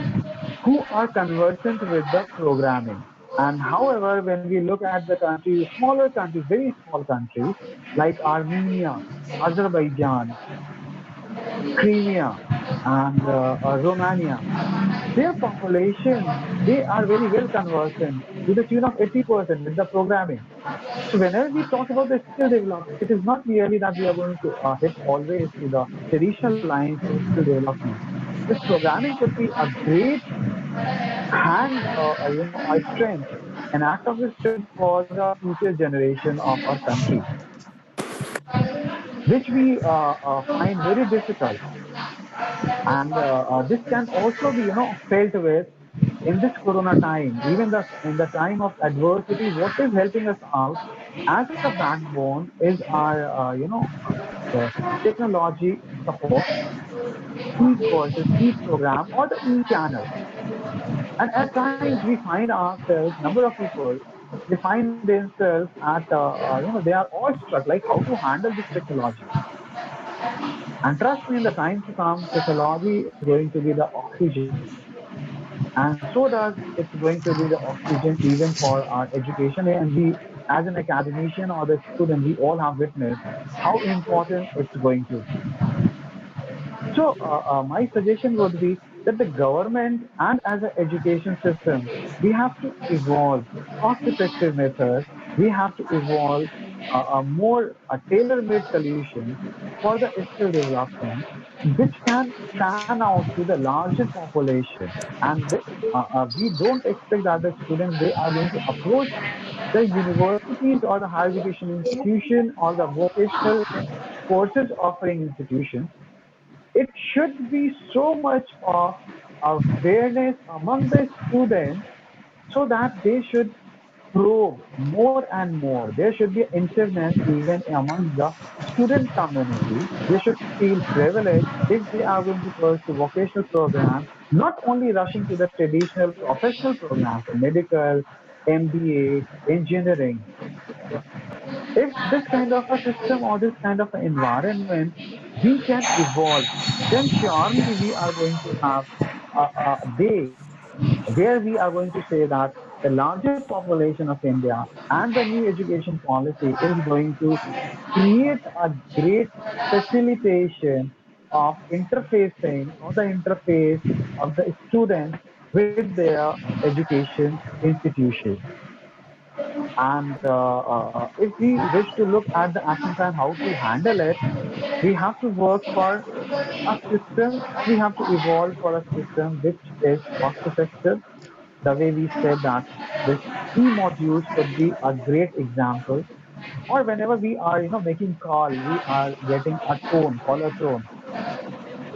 who are conversant with the programming. And however, when we look at the countries, smaller countries, very small countries like Armenia, Azerbaijan, Crimea, and Romania, their population, they are very well conversant to the tune of 80% with the programming. So whenever we talk about the skill development, it is not merely that we are going to hit always to the traditional lines of skill development. This programming could be a great hand, a strength, an act of strength for the future generation of our country, which we find very difficult. And this can also be, felt with in this corona time, even in the time of adversity. What is helping us out as a backbone is our, the technology support, e-courses, e-program, or the e-channel. And at times we find ourselves, number of people, they find themselves at, they are awestruck, like how to handle this technology. And trust me, in the time to come, technology is going to be the oxygen. And so does it's going to be the oxygen even for our education. And we, as an academician or the student, we all have witnessed how important it's going to. So my suggestion would be that the government and as an education system, we have to evolve cost-effective methods. We have to evolve a more tailor-made solutions for the skill development, which can fan out to the larger population. And we don't expect that the students they are going to approach the universities or the higher education institution or the vocational courses offering institutions. It should be so much of awareness among the students so that they should probe more and more. There should be interest even among the student community. They should feel privileged if they are going to pursue vocational programs, not only rushing to the traditional professional programs, medical, MBA, engineering. If this kind of a system or this kind of an environment we can evolve, then surely we are going to have a day where we are going to say that the larger population of India and the new education policy is going to create a great facilitation of interfacing or the interface of the students with their education institution. And if we wish to look at the action plan, how to handle it, we have to work for a system, we have to evolve for a system which is cost effective. The way we said that this e-modules could be a great example. Or whenever we are, making call, we are getting a tone, caller tone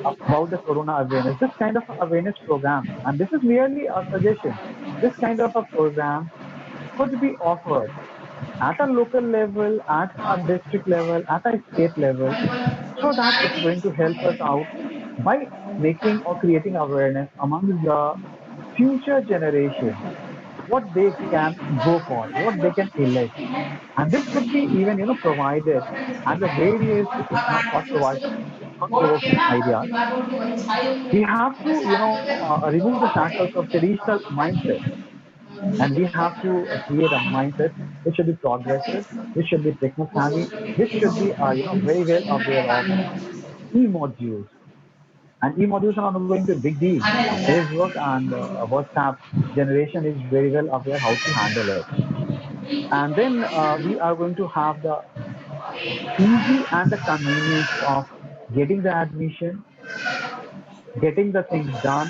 about the corona awareness. This kind of awareness program, and this is merely a suggestion. This kind of a program could be offered at a local level, at a district level, at a state level, so that it's going to help us out by making or creating awareness among the future generation, what they can go for, what they can elect. And this could be even, provided and the various, thought-provoking ideas. We have to, remove the shackles of traditional mindset, and we have to create a mindset which should be progressive, which should be techno-savvy, which should be, very well aware of e-modules. And e-modules are not going to be a big deal. Facebook and WhatsApp generation is very well aware how to handle it. And then we are going to have the easy and the convenience of getting the admission, getting the things done,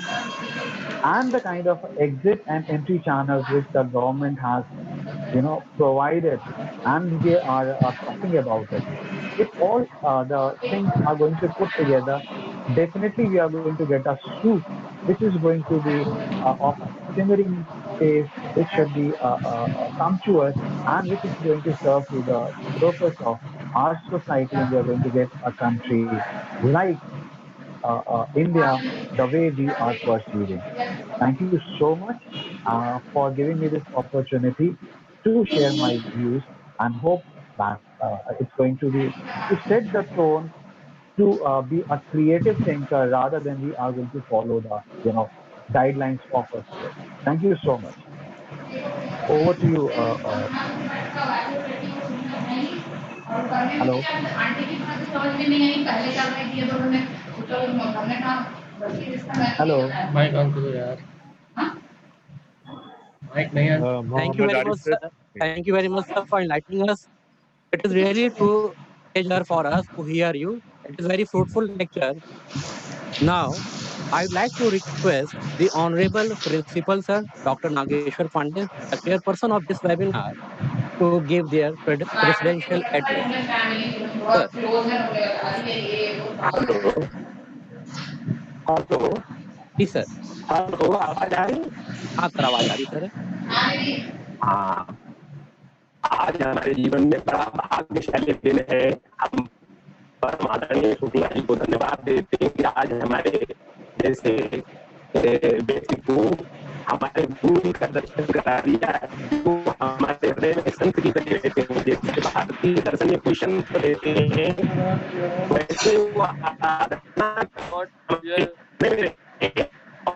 and the kind of exit and entry channels which the government has, provided, and they are talking about it. If all the things are going to put together, definitely we are going to get a soup which is going to be of simmering taste, which should be sumptuous, and which is going to serve to the purpose of our society, and we are going to get a country like India the way we are pursuing. Thank you so much for giving me this opportunity to share my views, and hope that it's going to be to set the tone to be a creative thinker rather than we are going to follow the guidelines of a script. Thank you so much. Over to you. Hello. Hello. Mic on करो यार mic नहीं है Thank you Mohammed very Arif much, sir. sir. Thank you very much, sir, for enlightening us. It is really to pleasure for us to hear you. It is very fruitful lecture. Now, I would like to request the Honorable Principal, sir, Dr. Nageshwar Pandey, the chairperson of this webinar, to give their presidential address. Sir, hello hello please, sir. Hello आवाज आ रही हाँ sir, आवाज आ रही sir. हाँ आज हमारे जीवन में बड़ा भाग्यशाली दिन है हम परम आदरणीय शुक्ला जी को धन्यवाद देते हैं कि आज हमारे जैसे व्यक्ति को हमारे गुरु का दर्शन करा दिया जो हमारे हृदय में संत की तरह रहते हैं जैसे भारतीय दर्शन में कोई संत रहते हैं वैसे वो आराधना और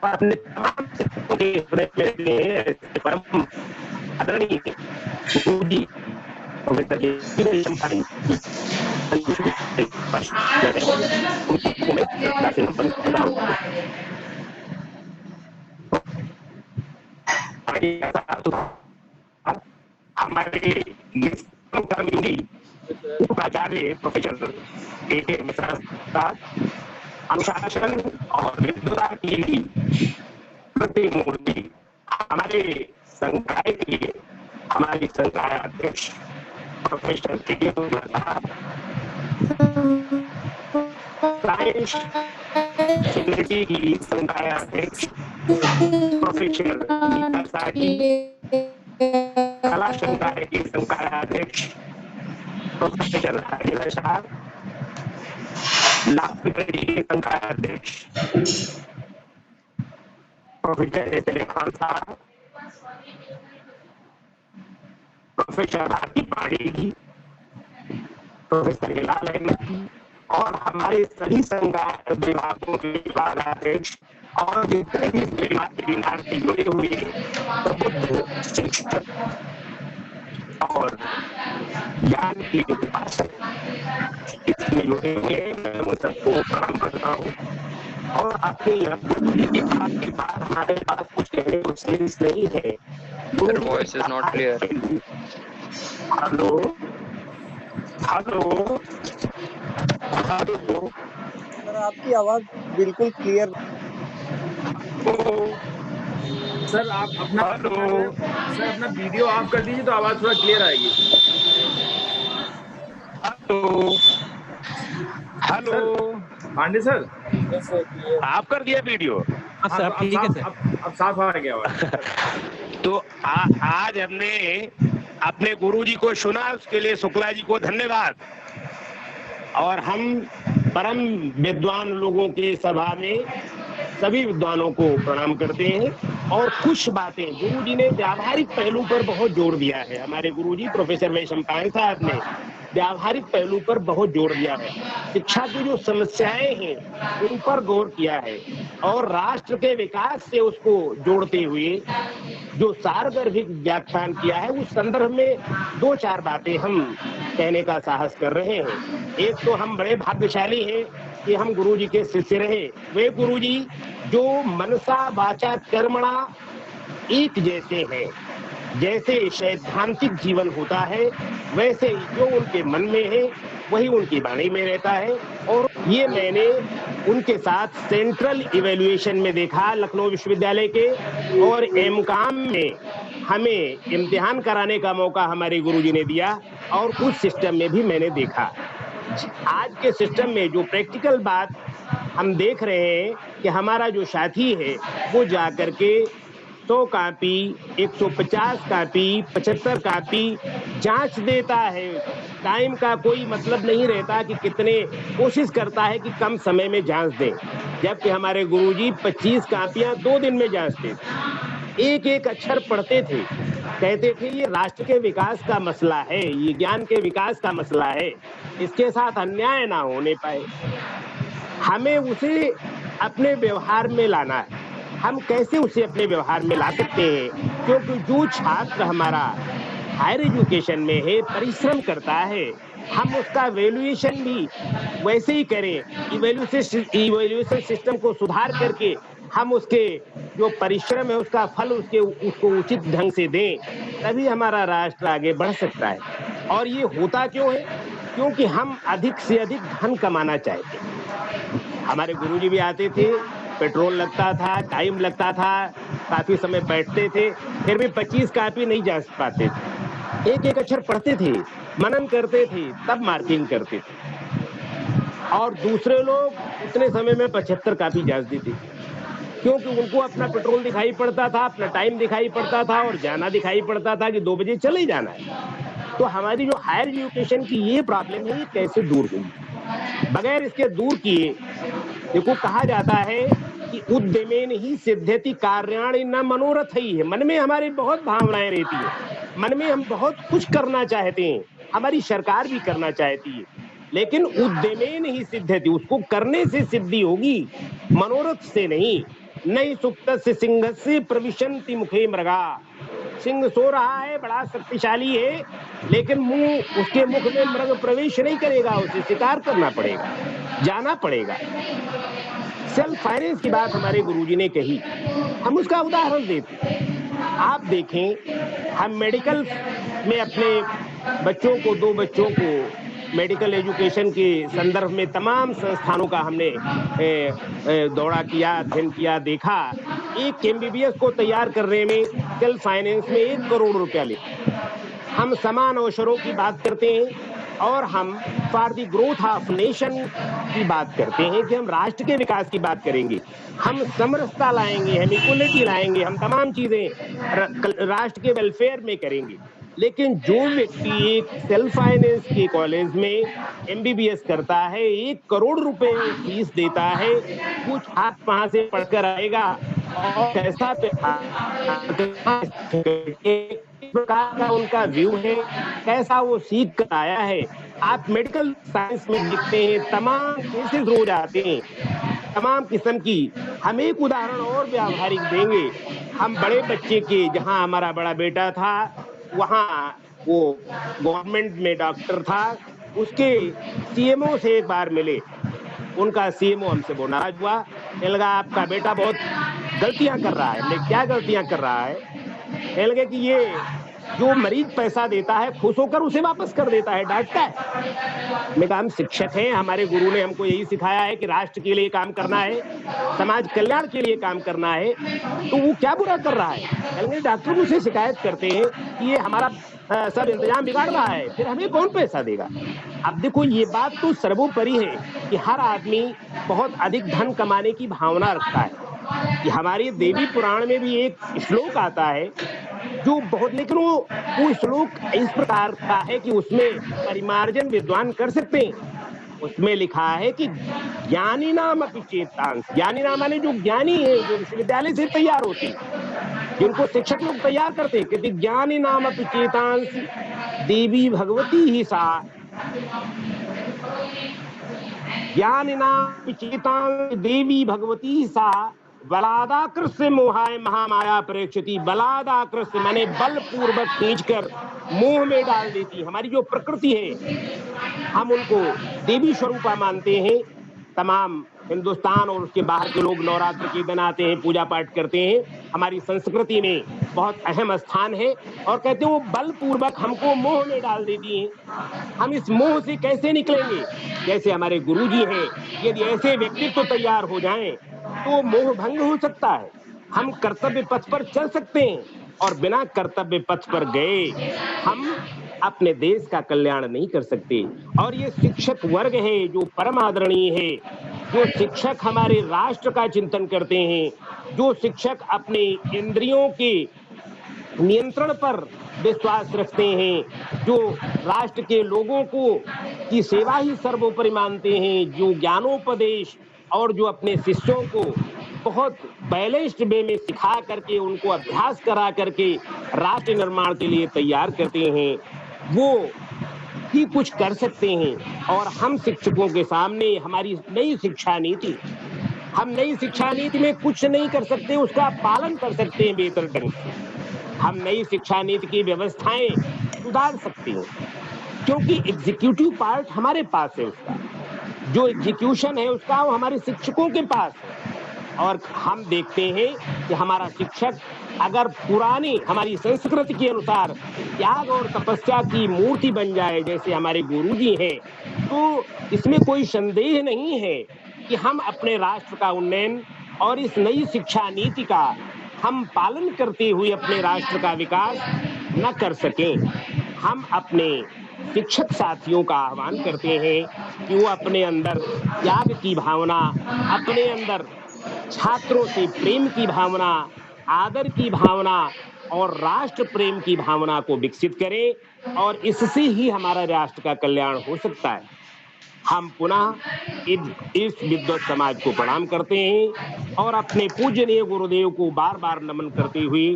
अपने तमाम सिद्धों के हृदय में रहते हैं ऐसे परम आदरणीय गुरु जी पवित्र जी संपादन उनको मैं श्रद्धा से नमन करता हूँ हमारी हमारे कम्युनिटी उपाचार्य प्रोफेसर के मिश्रा साहब अनुशासन और विद्वता की प्रतिमूर्ति हमारे संकाय के हमारे संकाय अध्यक्ष प्रोफेसर के साइंस सोसाइटी की संकाय अध्यक्ष प्रोफेसर नीता साही, कला संकाय के संकाय अध्यक्ष प्रोफेसर हरिहर साहब, लाभविक्रय के संकाय अध्यक्ष प्रोफेसर एस एल खान साहब, प्रोफेसर भारती पांडे जी, प्रोफेसर हिलाल अहमद जी और हमारे सभी संकाय विभागों के विभागाध्यक्ष और जितने भी विभाग से जुड़े हुए प्रबुद्ध शिक्षक और ज्ञान के उपासक इसमें जुड़े हुए मैं उन सबको प्रणाम करता हूँ। और अपनी आपके पास हमारे पास कुछ कहने को सेंस नहीं है। Your voice is not clear. Hello hello hello sir आपकी आवाज बिल्कुल क्लियर। सर आप अपना सर अपना वीडियो ऑफ कर दीजिए तो आवाज थोड़ा क्लियर आएगी। हेलो हेलो पांडे सर आप कर दिया वीडियो? हाँ सर, ठीक है सर। अब साफ आ गया आवाज। तो आज हमने अपने गुरुजी को सुना, उसके लिए शुक्ला जी को धन्यवाद। और हम परम विद्वान लोगों के सभा में सभी विद्वानों को प्रणाम करते हैं। और कुछ बातें गुरुजी ने व्यावहारिक पहलू पर बहुत जोर दिया है। हमारे गुरुजी प्रोफेसर वैशंपायन साहब ने व्यावहारिक पहलू पर बहुत जोर दिया है। शिक्षा की जो समस्याएं हैं उन पर गौर किया है और राष्ट्र के विकास से उसको जोड़ते हुए जो सारगर्भिक व्याख्यान किया है उस संदर्भ में दो चार बातें हम कहने का साहस कर रहे हैं। एक तो हम बड़े भाग्यशाली हैं कि हम गुरुजी के शिष्य रहे। वे गुरुजी जो मनसा वाचा कर्मणा एक जैसे हैं, जैसे सैद्धांतिक जीवन होता है वैसे जो उनके मन में है वही उनकी वाणी में रहता है। और ये मैंने उनके साथ सेंट्रल इवैल्यूएशन में देखा लखनऊ विश्वविद्यालय के, और एमकॉम में हमें इम्तिहान कराने का मौका हमारे गुरुजी ने दिया और उस सिस्टम में भी मैंने देखा। आज के सिस्टम में जो प्रैक्टिकल बात हम देख रहे हैं कि हमारा जो साथी है वो जाकर के 100 कॉपी, 150 कॉपी, 75 कॉपी जांच देता है। टाइम का कोई मतलब नहीं रहता कि कितने, कोशिश करता है कि कम समय में जांच दें, जबकि हमारे गुरुजी 25 कॉपियां 2 दिन में जांचते थे। एक एक अक्षर पढ़ते थे, कहते थे ये राष्ट्र के विकास का मसला है, ये ज्ञान के विकास का मसला है, इसके साथ अन्याय ना होने पाए। हमें उसे अपने व्यवहार में लाना है। हम कैसे उसे अपने व्यवहार में ला सकते हैं? क्योंकि जो छात्र हमारा हायर एजुकेशन में है, परिश्रम करता है, हम उसका वैल्यूएशन भी वैसे ही करें। इवैल्यूएशन सिस्टम को सुधार करके हम उसके जो परिश्रम है उसका फल उसको उचित ढंग से दें, तभी हमारा राष्ट्र आगे बढ़ सकता है। और ये होता क्यों है? क्योंकि हम अधिक से अधिक धन कमाना चाहते हैं। हमारे गुरुजी भी आते थे, पेट्रोल लगता था, टाइम लगता था, काफी समय बैठते थे, फिर भी 25 कॉपी नहीं जांच पाते थे। एक एक अक्षर पढ़ते थे, मनन करते थे, तब मार्किंग करते थे। और दूसरे लोग उतने समय में 75 कॉपी जांच देते थे, क्योंकि उनको अपना पेट्रोल दिखाई पड़ता था, अपना टाइम दिखाई पड़ता था और जाना दिखाई पड़ता था कि 2 बजे चले जाना है। तो हमारी जो हायर एजुकेशन की ये प्रॉब्लम है, ये कैसे दूर होगी? बगैर इसके दूर किए, देखो कहा जाता है कि उद्यमेन ही सिद्ध्यति कार्याणि न मनोरथ ही है। मन में हमारी बहुत भावनाएं रहती है, मन में हम बहुत कुछ करना चाहते हैं, हमारी सरकार भी करना चाहती है, लेकिन उद्यमेन ही सिद्ध्यति, उसको करने से सिद्धि होगी, मनोरथ से नहीं। नहीं सुप्तस्य सिंहस्य प्रविशन्ति मुखे मृगा। सिंह सो रहा है, बड़ा शक्तिशाली है, लेकिन मुंह उसके मुख में मृग प्रवेश नहीं करेगा, उसे शिकार करना पड़ेगा, जाना पड़ेगा। सेल्फ फाइनेंस की बात हमारे गुरुजी ने कही, हम उसका उदाहरण देते। आप देखें, हम मेडिकल में अपने बच्चों को, 2 बच्चों को मेडिकल एजुकेशन के संदर्भ में तमाम संस्थानों का हमने दौरा किया, अध्ययन किया, देखा। एक एमबीबीएस को तैयार करने में सेल्फ फाइनेंस में 1 करोड़ रुपया ले। हम समान अवसरों की बात करते हैं और हम for the growth of nation की बात करते हैं कि हम राष्ट्र के विकास की बात करेंगे, हम समरसता लाएंगे, हम इक्वलिटी लाएंगे, हम तमाम चीजें राष्ट्र के वेलफेयर में करेंगे। लेकिन जो व्यक्ति एक सेल्फ फाइनेंस के कॉलेज में एमबीबीएस करता है, 1 करोड़ रुपए फीस देता है, वो छात्र वहां से पढ़कर आएगा और कैसा प्रकार का उनका व्यू है, कैसा वो सीख कर आया है। आप मेडिकल साइंस में देखते हैं, तमाम केसेस रोज आते हैं, तमाम किस्म की। हम एक उदाहरण और व्यावहारिक देंगे। हम बड़े बच्चे के, जहां हमारा बड़ा बेटा था, वहां वो गवर्नमेंट में डॉक्टर था, उसके सीएमओ से एक बार मिले। उनका सीएमओ हमसे वो नाराज हुआ, कहने लगा आपका बेटा बहुत गलतियां कर रहा है। हमने क्या गलतियां कर रहा है? कहने लगे कि ये जो मरीज पैसा देता है, खुश होकर उसे वापस कर देता है, डांटता है। मैं कहा हम शिक्षक हैं, हमारे गुरु ने हमको यही सिखाया है कि राष्ट्र के लिए काम करना है, समाज कल्याण के लिए काम करना है, तो वो क्या बुरा कर रहा है? डॉक्टर मुझसे शिकायत करते हैं कि ये हमारा सब इंतजाम बिगाड़ रहा है, फिर हमें कौन पैसा देगा? अब देखो, ये बात तो सर्वोपरि है कि हर आदमी बहुत अधिक धन कमाने की भावना रखता है। कि हमारे देवी पुराण में भी एक श्लोक आता है जो बहुत, लेकिन वो श्लोक इस प्रकार का है कि उसमें परिमार्जन विद्वान कर सकते हैं। उसमें लिखा है कि ज्ञानी नाम अपि चेतांस, ज्ञानी नाम माने जो ज्ञानी है, जो विश्वविद्यालय से तैयार होते हैं, जिनको शिक्षक लोग तैयार करते हैं, कहते ज्ञानी नाम अपि चेतांस देवी भगवती ही सा, ज्ञानी नाम चेतांस देवी भगवती ही सा, बलादाकृष्य मोहाय महामाया प्रेक्षती। बलादाकृष्य माने बलपूर्वक खींचकर मोह में डाल देती। हमारी जो प्रकृति है, हम उनको देवी स्वरूपा मानते हैं। तमाम हिंदुस्तान और उसके बाहर के लोग नवरात्र के दिन आते हैं, पूजा पाठ करते हैं, हमारी संस्कृति में बहुत अहम स्थान है। और कहते हैं वो बलपूर्वक हमको मोह में डाल देती हैं। हम इस मोह से कैसे निकलेंगे? जैसे हमारे गुरुजी हैं, यदि ऐसे व्यक्तित्व तैयार हो जाएं तो मोह भंग हो सकता है। हम कर्तव्य पथ पर चल सकते हैं और बिना कर्तव्य पथ पर गए हम अपने देश का कल्याण नहीं कर सकते। और ये शिक्षक वर्ग है जो परम आदरणीय है, जो शिक्षक हमारे राष्ट्र का चिंतन करते हैं, जो शिक्षक अपने इंद्रियों के नियंत्रण पर विश्वास रखते हैं, जो राष्ट्र के लोगों को की सेवा ही सर्वोपरि मानते हैं, जो ज्ञानोपदेश और जो अपने शिष्यों को बहुत बैलेंस्ड वे में सिखा करके, उनको अभ्यास करा करके राष्ट्र निर्माण के लिए तैयार करते हैं, वो ही कुछ कर सकते हैं। और हम शिक्षकों के सामने हमारी नई शिक्षा नीति, हम नई शिक्षा नीति में कुछ नहीं कर सकते, उसका पालन कर सकते हैं बेहतर ढंग से। हम नई शिक्षा नीति की व्यवस्थाएं सुधार सकते हैं, क्योंकि एग्जीक्यूटिव पार्ट हमारे पास है, उसका जो एग्जीक्यूशन है उसका वो हमारे शिक्षकों के पास है। और हम देखते हैं कि हमारा शिक्षक अगर पुरानी हमारी संस्कृति के अनुसार त्याग और तपस्या की मूर्ति बन जाए, जैसे हमारे गुरुजी हैं, तो इसमें कोई संदेह नहीं है कि हम अपने राष्ट्र का उन्नयन और इस नई शिक्षा नीति का हम पालन करते हुए अपने राष्ट्र का विकास न कर सकें। हम अपने शिक्षक साथियों का आह्वान करते हैं कि वो अपने अंदर त्याग की भावना, अपने अंदर छात्रों से प्रेम की भावना, आदर की भावना और राष्ट्र प्रेम की भावना को विकसित करें, और इससे ही हमारा राष्ट्र का कल्याण हो सकता है। हम पुनः इस विद्वत समाज को प्रणाम करते हैं और अपने पूजनीय गुरुदेव को बार बार नमन करते हुए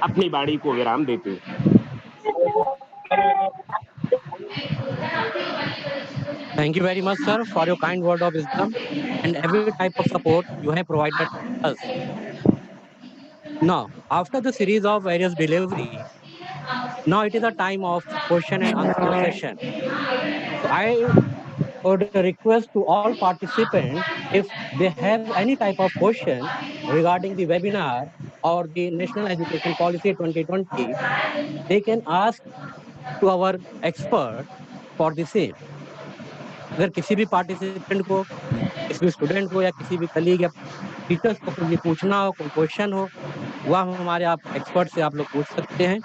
अपनी वाणी को विराम देते हैं। Thank you very much, sir, for your kind word of wisdom and every type of support you have provided us. Now, after the series of various delivery, now it is a time of question and answer session. So I would request to all participants, if they have any type of question regarding the webinar or the National Education Policy 2020, they can ask to our expert for the same. अगर किसी भी participant को, किसी भी student को या किसी भी कलीग या टीचर्स को कुछ भी पूछना हो, कोई क्वेश्चन हो, वह हमारे आप एक्सपर्ट से आप लोग पूछ सकते हैं.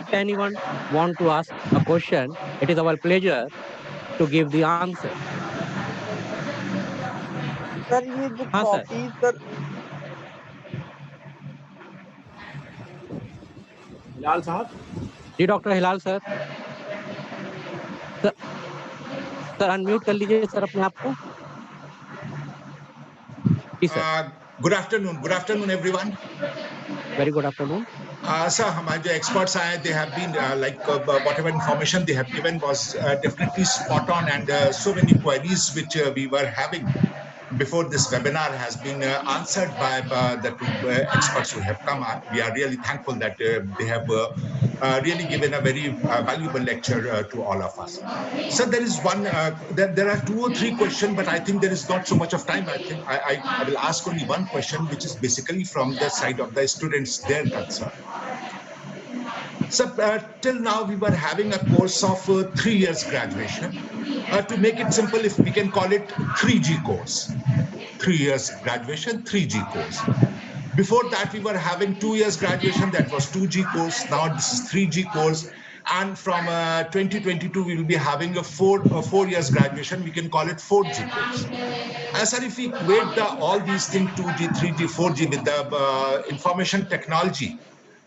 If anyone want to ask a question, it is our pleasure to give the answer. Sir ये जो हाँ सर. कॉपी सर हिलाल साहब, जी डॉक्टर हिलाल सर. सर अनम्यूट कर लीजिए सर अपने आप को. जी sir. Good afternoon everyone. Very good afternoon. Sir, हमारे जो experts आए, they have been whatever information they have given was definitely spot on, and so many queries which we were having before this webinar has been answered by the two experts who have come. We are really thankful that they have really given a very valuable lecture to all of us. So there is one, there are 2 or 3 questions, but I think there is not so much of time. I think I will ask only one question, which is basically from the side of the students, their concern. So till now we were having a course of 3 years graduation. To make it simple, if we can call it 3G course. 3 years graduation, 3G course. Before that we were having 2 years graduation, that was 2G course. Now this is 3G course. And from 2022 we will be having a 4 years graduation. We can call it 4G course. Sir, if we equate all these things, 2G, 3G, 4G with the information technology,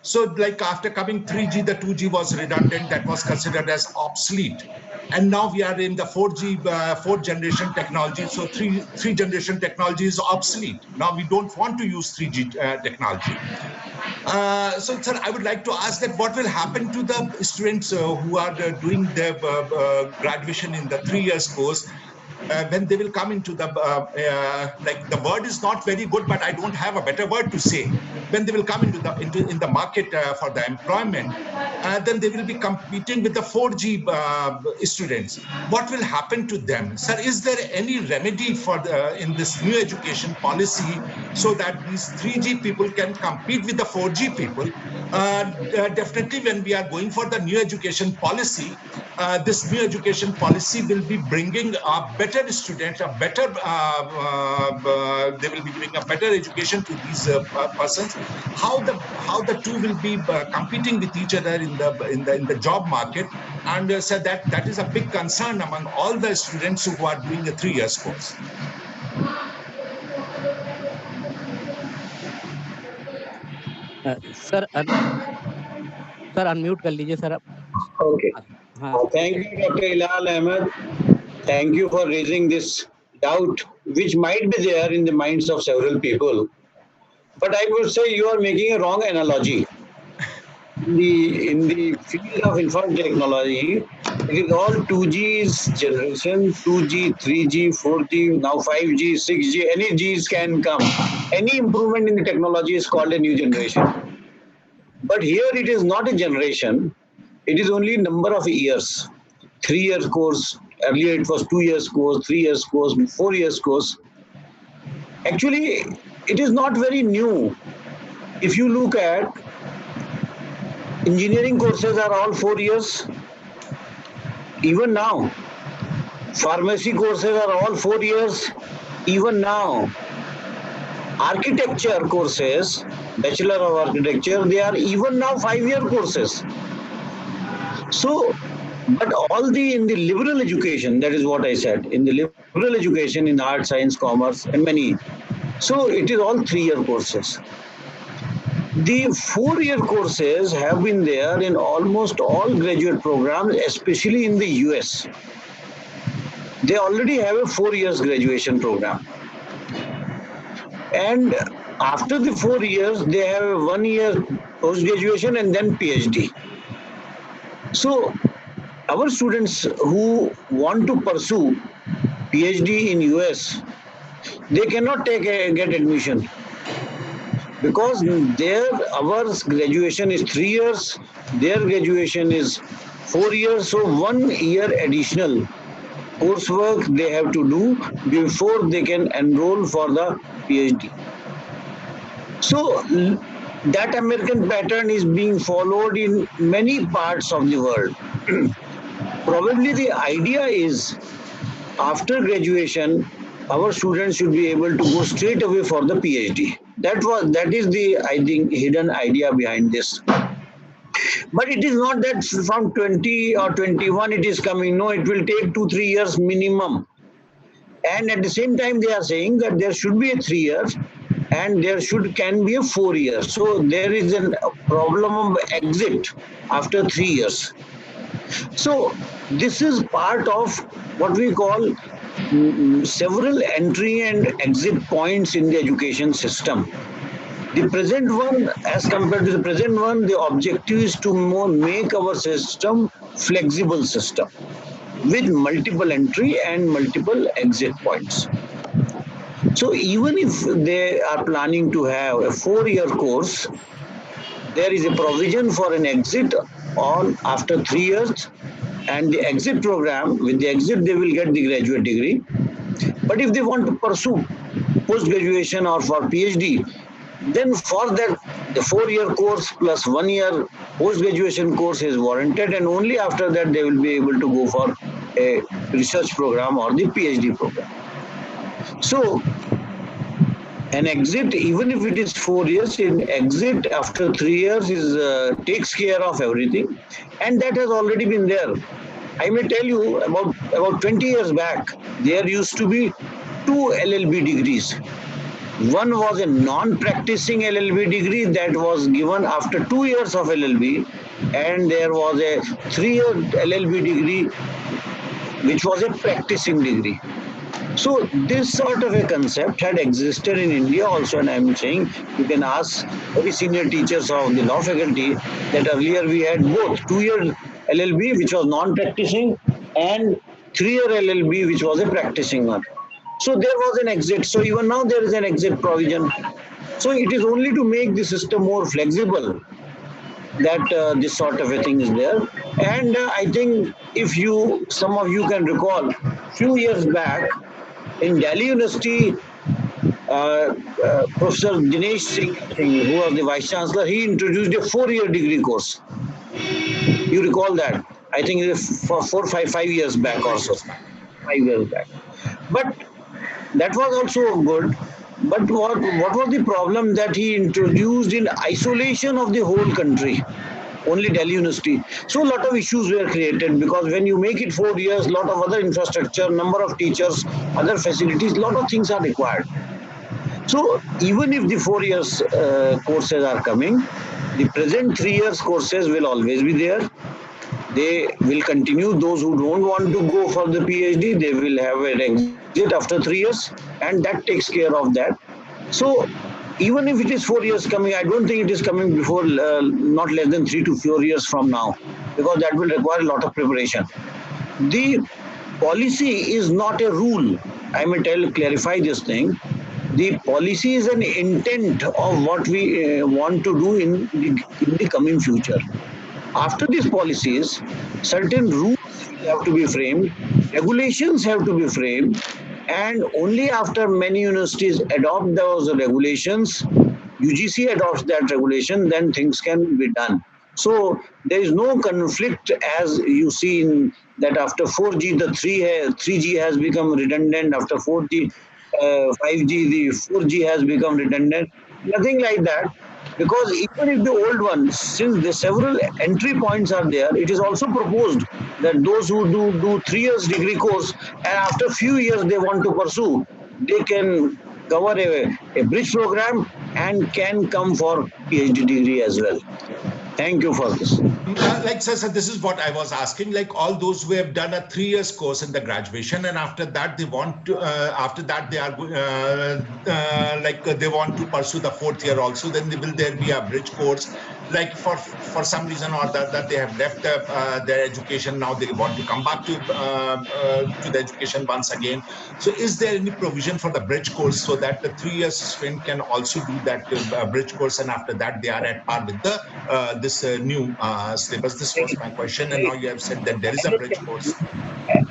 so like after coming 3G, the 2G was redundant, that was considered as obsolete. And now we are in the 4G, 4th generation technology. So 3 generation technology is obsolete. Now we don't want to use 3G technology. So sir, I would like to ask that what will happen to the students who are doing their graduation in the 3 years course, when they will come into the, like the word is not very good, but I don't have a better word to say. When they will come into the market for the employment, then they will be competing with the 4G students. What will happen to them? Sir, is there any remedy for in this new education policy so that these 3G people can compete with the 4G people? Definitely when we are going for the new education policy, this new education policy will be bringing a better students, a better, they will be giving a better education to these persons. How the two will be competing with each other in the job market, and so that is a big concern among all the students who are doing the 3 years course. Sir unmute कर लीजिए sir. Okay. Thank you, Dr. Hilal Ahmed. Thank you for raising this doubt, which might be there in the minds of several people. But I would say you are making a wrong analogy. In the field of information technology, it is all 2G's generation, 2G, 3G, 4G, now 5G, 6G, any G's can come. Any improvement in the technology is called a new generation. But here it is not a generation, it is only number of years. 3 years course, earlier it was 2 years course, 3 years course, 4 years course. Actually, it is not very new. If you look at engineering courses are all 4 years, even now. Pharmacy courses are all 4 years, even now. Architecture courses, Bachelor of Architecture, they are even now 5-year courses. So, but all in the liberal education, that is what I said, in the liberal education in art, science, commerce, and many. So it is all 3-year courses. The 4-year courses have been there in almost all graduate programs, especially in the US. They already have a 4 years graduation program. And after the 4 years, they have a 1 year post-graduation and then PhD. So our students who want to pursue PhD in US, they cannot get admission because our graduation is 3 years, their graduation is 4 years, so 1 year additional coursework they have to do before they can enroll for the PhD. So that American pattern is being followed in many parts of the world. Probably the idea is after graduation, our students should be able to go straight away for the PhD. That is the, I think, hidden idea behind this. But it is not that from 20 or 21 it is coming. No, it will take 2-3 years minimum. And at the same time, they are saying that there should be a 3 years and there can be a 4 years. So there is a problem of exit after 3 years. So this is part of what we call several entry and exit points in the education system. The present one, as compared to the present one, the objective is to make our system flexible system with multiple entry and multiple exit points. So even if they are planning to have a 4-year course, there is a provision for an exit on after 3 years, and the exit program, with the exit they will get the graduate degree. But if they want to pursue post-graduation or for PhD, then for that the 4-year course plus 1 year post-graduation course is warranted, and only after that they will be able to go for a research program or the PhD program. So an exit, even if it is 4 years, an exit after 3 years is takes care of everything, and that has already been there. I may tell you about 20 years back, there used to be 2 LLB degrees. One was a non-practicing LLB degree that was given after 2 years of LLB, and there was a 3-year LLB degree which was a practicing degree. So this sort of a concept had existed in India also, and I'm saying you can ask very senior teachers of the law faculty that earlier we had both 2-year LLB which was non-practicing and 3-year LLB which was a practicing one. So there was an exit. So even now there is an exit provision. So it is only to make the system more flexible that this sort of a thing is there. And I think if some of you can recall, few years back in Delhi University, Professor Dinesh Singh, who was the Vice Chancellor, he introduced a 4-year degree course. You recall that? I think it was for 5 years back or so. 5 years back. But that was also good. But what was the problem that he introduced in isolation of the whole country? Only Delhi University. So a lot of issues were created, because when you make it 4 years, a lot of other infrastructure, number of teachers, other facilities, a lot of things are required. So even if the 4 years courses are coming, the present 3 years courses will always be there. They will continue. Those who don't want to go for the PhD, they will have an exit after 3 years, and that takes care of that. So even if it is 4 years coming, I don't think it is coming before not less than 3 to 4 years from now, because that will require a lot of preparation. The policy is not a rule. I may clarify this thing. The policy is an intent of what we want to do in the coming future. After these policies, certain rules have to be framed, regulations have to be framed, and only after many universities adopt those regulations, UGC adopts that regulation, then things can be done. So there is no conflict, as you see in that after 4G, the 3G has become redundant. After 4G, 5G, the 4G has become redundant. Nothing like that. Because even if the old one, since the several entry points are there, it is also proposed that those who do 3 years degree course and after few years they want to pursue, they can cover a bridge program and can come for PhD degree as well. Thank you for this. Like sir, this is what I was asking. Like all those who have done a 3 years course in the graduation, and after that they want to, after that they are they want to pursue the 4th year also. Then will there be a bridge course? Like for some reason or that they have left their education, now they want to come back to the education once again. So is there any provision for the bridge course so that the 3 years student can also do that bridge course, and after that they are at par with the this new syllabus? This was my question, and now you have said that there is a bridge course.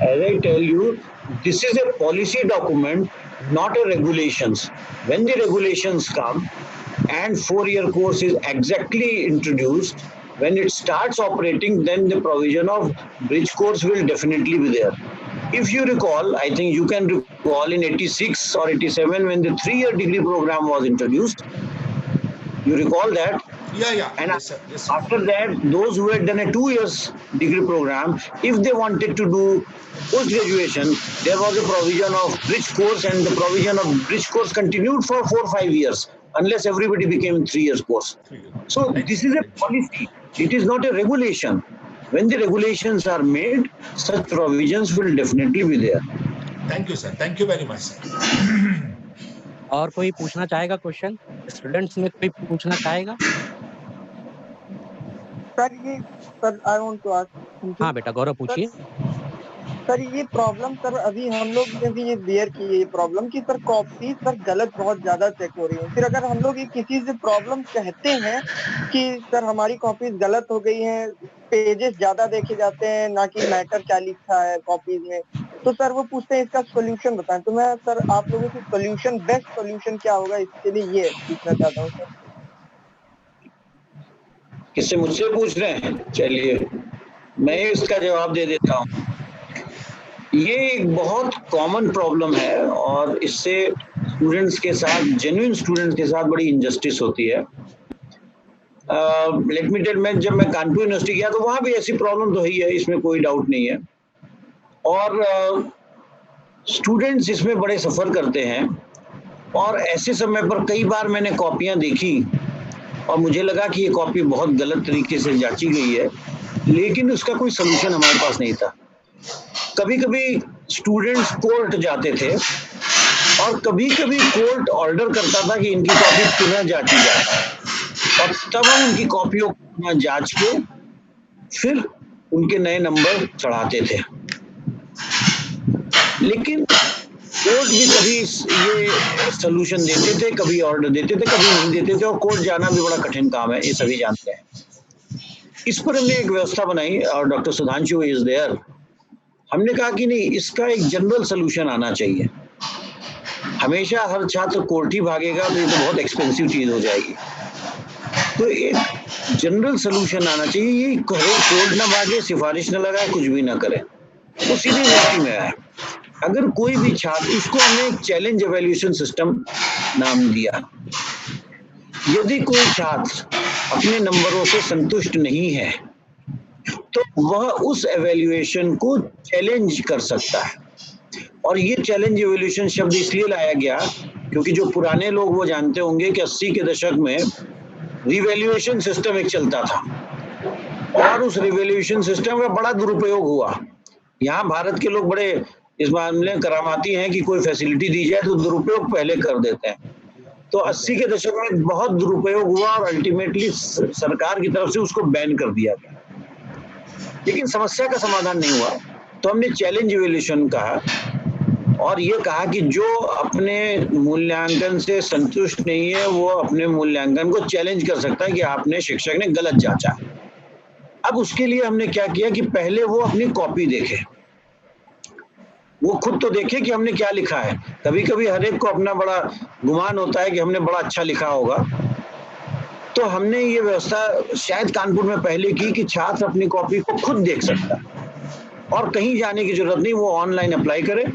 As I tell you, this is a policy document, not a regulations. When the regulations come and 4-year course is exactly introduced, when it starts operating, then the provision of bridge course will definitely be there. If you recall, I think you can recall in 86 or 87 when the 3-year degree program was introduced. You recall that? Yeah. And Yes, sir. Yes, sir. after that, those who had done a 2 years degree program, if they wanted to do post-graduation, there was a provision of bridge course, and the provision of bridge course continued for 4 or 5 years, unless everybody became 3 years course. So this is a policy. It is not a regulation. When the regulations are made, such provisions will definitely be there. Thank you, sir. Thank you very much, sir. और कोई पूछना चाहेगा question? Students में कोई पूछना चाहेगा? Sir I want to ask. हाँ बेटा, गौरव पूछिए। सर ये प्रॉब्लम सर अभी हम लोग ने भी ये बेयर की है ये प्रॉब्लम कि सर कॉपी सर गलत बहुत ज्यादा चेक हो रही है। फिर अगर हम लोग ये किसी से प्रॉब्लम कहते हैं कि सर हमारी कॉपीज गलत हो गई हैं, पेजेस ज्यादा देखे जाते हैं ना कि मैटर क्या लिखा है कॉपीज में, तो सर वो पूछते हैं इसका सोल्यूशन बताएं। तो मैं सर आप लोगों से सोल्यूशन, बेस्ट सोल्यूशन क्या होगा इसके लिए ये पूछना चाहता हूँ सर। किससे? मुझसे पूछ रहे हैं? चलिए मैं इसका जवाब दे देता हूँ। ये एक बहुत कॉमन प्रॉब्लम है और इससे स्टूडेंट्स के साथ, जेन्युइन स्टूडेंट्स के साथ बड़ी इनजस्टिस होती है। लेट मी टेल, मैं जब मैं कानपुर यूनिवर्सिटी गया तो वहाँ भी ऐसी प्रॉब्लम तो ही है, इसमें कोई डाउट नहीं है। और स्टूडेंट्स इसमें बड़े सफ़र करते हैं और ऐसे समय पर कई बार मैंने कॉपियाँ देखी और मुझे लगा कि ये कॉपी बहुत गलत तरीके से जांची गई है, लेकिन उसका कोई सलूशन हमारे पास नहीं था। कभी कभी स्टूडेंट्स कोर्ट जाते थे और कभी कभी कोर्ट ऑर्डर करता था कि इनकी कॉपी पुनः जांची जाए, और तब हम उनकी कॉपियों को पुनः जांच के फिर उनके नए नंबर चढ़ाते थे। लेकिन कोर्ट भी कभी ये सलूशन देते थे, कभी ऑर्डर देते थे, कभी नहीं देते थे, और कोर्ट जाना भी बड़ा कठिन काम है, ये सभी जानते हैं। इस पर हमने एक व्यवस्था बनाई और डॉक्टर सुधांशु इज देयर। हमने कहा कि नहीं, इसका एक जनरल सलूशन आना चाहिए। हमेशा हर छात्र कोर्ट ही भागेगा तो ये तो बहुत एक्सपेंसिव चीज हो जाएगी। तो एक जनरल सलूशन आना चाहिए, ये कोर्ट ना भागे, सिफारिश ना लगाए, कुछ भी ना करे, वो सीधे यूनिवर्सिटी में आए। अगर कोई भी छात्र, उसको हमने एक चैलेंज एवेल्यूएशन सिस्टम नाम दिया। यदि कोई छात्र अपने नंबरों से संतुष्ट नहीं है तो वह उस एवेल्यूएशन को चैलेंज कर सकता है। और ये चैलेंज एवेल्यूएशन शब्द इसलिए लाया गया क्योंकि जो पुराने लोग वो जानते होंगे कि 80 के दशक में रिवैल्यूएशन सिस्टम एक चलता था और उस रिवैल्यूएशन सिस्टम का बड़ा दुरुपयोग हुआ। यहाँ भारत के लोग बड़े इस मामले में करामाती हैं कि कोई फैसिलिटी दी जाए तो दुरुपयोग पहले कर देते हैं। तो 80 के दशक में बहुत दुरुपयोग हुआ और अल्टीमेटली सरकार की तरफ से उसको बैन कर दिया गया, लेकिन समस्या का समाधान नहीं हुआ। तो हमने चैलेंज इवैल्यूएशन कहा और ये कहा कि जो अपने मूल्यांकन से संतुष्ट नहीं है वो अपने मूल्यांकन को चैलेंज कर सकता है कि आपने, शिक्षक ने गलत जांचा। अब उसके लिए हमने क्या किया कि पहले वो अपनी कॉपी देखे, वो खुद तो देखे कि हमने क्या लिखा है। कभी कभी हर एक को अपना बड़ा गुमान होता है कि हमने बड़ा अच्छा लिखा होगा। तो हमने ये व्यवस्था शायद कानपुर में पहले की कि छात्र अपनी कॉपी को खुद देख सकता है और कहीं जाने की जरूरत नहीं, वो ऑनलाइन अप्लाई करे,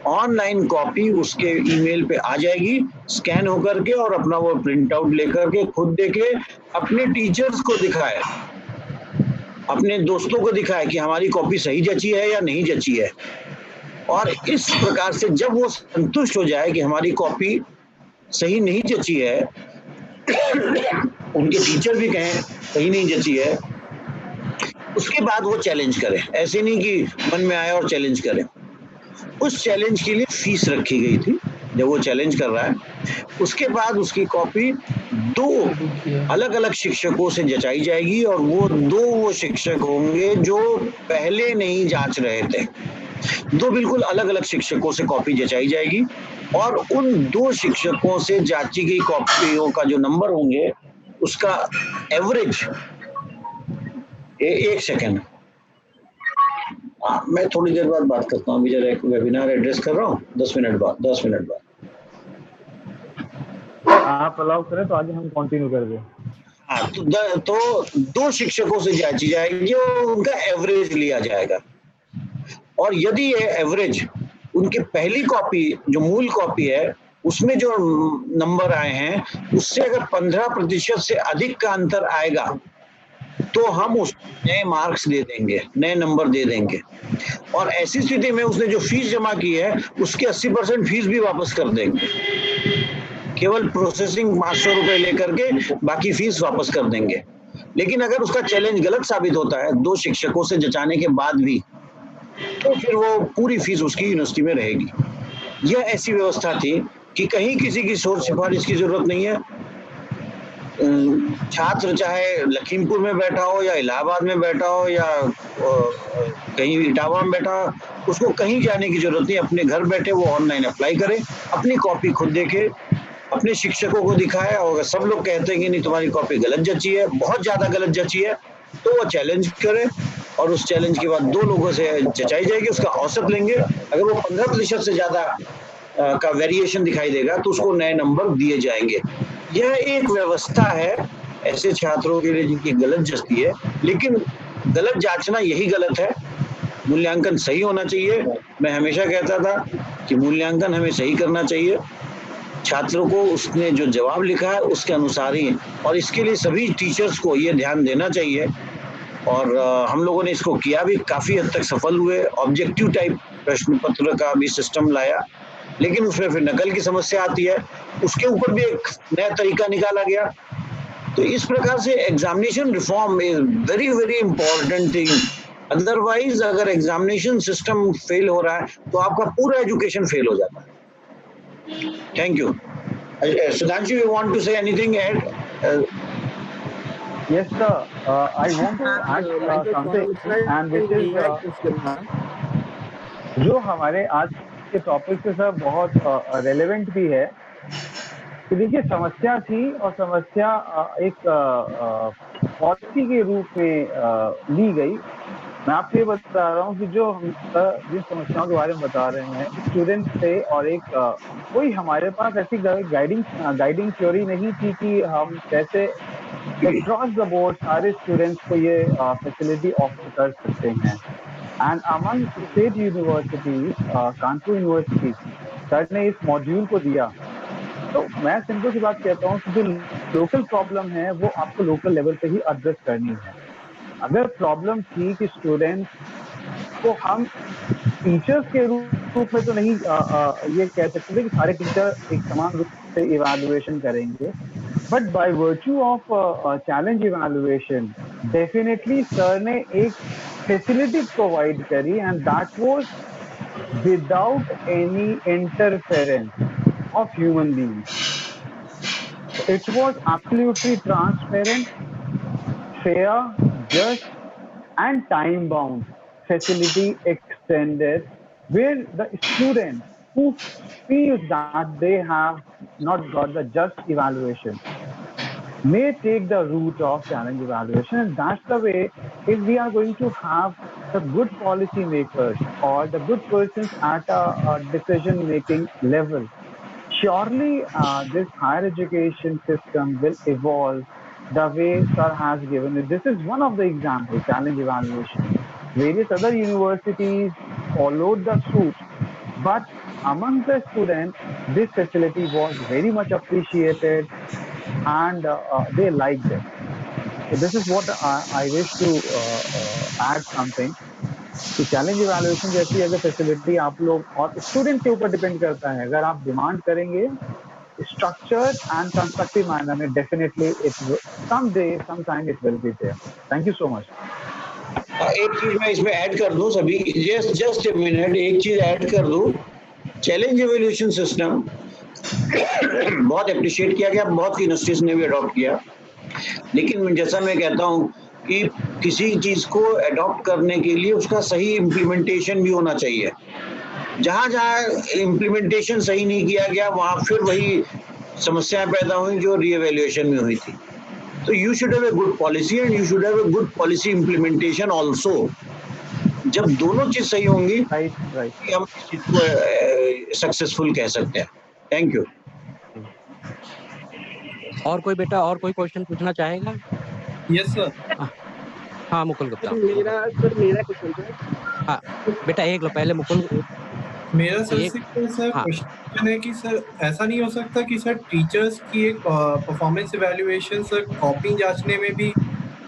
ऑनलाइन कॉपी उसके ईमेल पे आ जाएगी स्कैन होकर के, और अपना वो प्रिंट आउट लेकर के खुद देखे, अपने टीचर्स को दिखाए, अपने दोस्तों को दिखाए कि हमारी कॉपी सही जची है या नहीं जची है। और इस प्रकार से जब वो संतुष्ट हो जाए कि हमारी कॉपी सही नहीं जची है, उनके टीचर भी कहें सही नहीं जची है, उसके बाद वो चैलेंज करे। ऐसे नहीं कि मन में आए और चैलेंज करे। उस चैलेंज के लिए फीस रखी गई थी जब वो चैलेंज कर रहा है। उसके बाद उसकी कॉपी 2 अलग अलग शिक्षकों से जचाई जाएगी और वो शिक्षक होंगे जो पहले नहीं जांच रहे थे। 2 बिल्कुल अलग अलग शिक्षकों से कॉपी जचाई जाएगी और उन 2 शिक्षकों से जांची गई कॉपियों का जो नंबर होंगे उसका एवरेज, एक सेकेंड, मैं थोड़ी देर बाद बात करता हूँ, अभी जरा एक वेबिनार एड्रेस कर रहा हूँ, 10 मिनट बाद। आप आप अलाउ करें तो आगे हम कंटिन्यू कर दें। हाँ, तो 2 शिक्षकों से जांची जाएगी और उनका एवरेज लिया जाएगा, और यदि ये एवरेज उनकी पहली कॉपी जो मूल कॉपी है उसमें जो नंबर आए हैं उससे अगर 15% से अधिक का अंतर आएगा तो हम उसको नए मार्क्स दे देंगे, नए नंबर दे देंगे। और ऐसी स्थिति में उसने जो फीस जमा की है उसकी 80% फीस भी वापस कर देंगे, केवल प्रोसेसिंग 500 रुपए लेकर के बाकी फीस वापस कर देंगे। लेकिन अगर उसका चैलेंज गलत साबित होता है 2 शिक्षकों से जचाने के बाद भी, तो फिर वो पूरी फीस उसकी यूनिवर्सिटी में रहेगी। यह ऐसी व्यवस्था थी कि कहीं किसी की शोर सिफारिश की जरूरत नहीं है। छात्र चाहे लखीमपुर में बैठा हो या इलाहाबाद में बैठा हो या कहीं इटावा में बैठा हो, उसको कहीं जाने की जरूरत नहीं। अपने घर बैठे वो ऑनलाइन अप्लाई करे, अपनी कॉपी खुद देखे, अपने शिक्षकों को दिखाए, और अगर सब लोग कहते हैं कि नहीं तुम्हारी कॉपी गलत जची है, बहुत ज्यादा गलत जची है, तो वो चैलेंज करे और उस चैलेंज के बाद 2 लोगों से जचाई जाएगी, उसका औसत लेंगे। अगर वो 15% से ज्यादा का वेरिएशन दिखाई देगा तो उसको नए नंबर दिए जाएंगे। यह एक व्यवस्था है ऐसे छात्रों के लिए जिनकी गलत जचती है, लेकिन गलत जांचना यही गलत है। मूल्यांकन सही होना चाहिए। मैं हमेशा कहता था कि मूल्यांकन हमें सही करना चाहिए, छात्रों को उसने जो जवाब लिखा है उसके अनुसार ही, और इसके लिए सभी टीचर्स को ये ध्यान देना चाहिए। और हम लोगों ने इसको किया भी, काफी हद तक सफल हुए। ऑब्जेक्टिव टाइप प्रश्न पत्र का भी सिस्टम लाया, लेकिन उसमें फिर नकल की समस्या आती है, उसके ऊपर भी एक नया तरीका निकाला गया। तो इस प्रकार से examination reform is very very important thing. Otherwise अगर एग्जामिनेशन सिस्टम फेल हो रहा है तो आपका पूरा एजुकेशन फेल हो जाता है। Thank you. Sudhanshu, you want to say anything add? Yes, sir. I want to add something, and which is जो हमारे आज के टॉपिक से सर बहुत रेलेवेंट भी है। तो देखिए, समस्या थी और समस्या एक पॉलिसी के रूप में ली गई। मैं आपको ये बता रहा हूँ कि जो हम जिन समस्याओं के बारे में बता रहे हैं स्टूडेंट्स थे, और एक कोई हमारे पास ऐसी गाइडिंग थ्योरी नहीं थी कि हम कैसे अक्रॉस द बोर्ड सारे स्टूडेंट्स को ये फैसिलिटी ऑफर कर सकते हैं। And among state universities, Kanpur university sir ने इस मॉड्यूल को दिया। तो मैं सिंपल सी बात कहता हूँ कि जो लोकल प्रॉब्लम है वो आपको लोकल लेवल पे ही एड्रेस करनी है। अगर प्रॉब्लम थी कि स्टूडेंट्स को हम टीचर्स के रूप में तो नहीं ये कह सकते थे कि सारे टीचर एक समान रूप से इवैल्यूएशन करेंगे, but by virtue of challenge evaluation definitely sir ने एक फैसिलिटी प्रोवाइड करी, and that was without any interference of human beings. It was absolutely transparent, fair, just, and time-bound facility extended, where the student who feels that they have not got the just evaluation may take the route of challenge evaluation. And that's the way, if we are going to have the good policy makers or the good persons at a decision-making level, surely this higher education system will evolve the way sir has given it. This is one of the examples, challenge evaluation. Various other universities followed the suit, but among the students, this facility was very much appreciated, and they liked it. So this is what I wish to add something. कि challenge evaluation जैसी अगर facility आप लोग, और student के ऊपर depend करता है, अगर आप डिमांड करेंगे structured and constructive manner में, definitely it will sometime it will be there. Thank you so much. एक चीज मैं इसमें ऐड कर दूं सभी, जस्ट ए मिनट, एक चीज ऐड कर दूं। चैलेंज इवैल्यूएशन सिस्टम बहुत अप्रिशिएट किया गया, बहुत यूनिवर्सिटीज ने भी अडॉप्ट किया, लेकिन जैसा मैं कहता हूं कि किसी चीज को अडॉप्ट करने के लिए उसका सही इम्प्लीमेंटेशन भी होना चाहिए। जहां जहां इम्प्लीमेंटेशन सही नहीं किया गया वहां फिर वही समस्याएं पैदा हुई जो रीएवैल्यूएशन में हुई थी। तो you should have a good policy and you should have a good policy implementation also. जब दोनों चीज सही होंगी हम इस चीज को सक्सेसफुल कह सकते हैं। Thank you. और कोई बेटा और कोई क्वेश्चन पूछना चाहेगा? Yes sir. हाँ मुकुल गुप्ता। मेरा क्वेश्चन सर। हाँ बेटा एक लो पहले मुकुल। मेरा सर एक से सर हाँ क्वेश्चन है कि सर ऐसा नहीं हो सकता कि सर टीचर्स की एक परफॉर्मेंस इवैल्यूएशन सर कॉपी जांचने में भी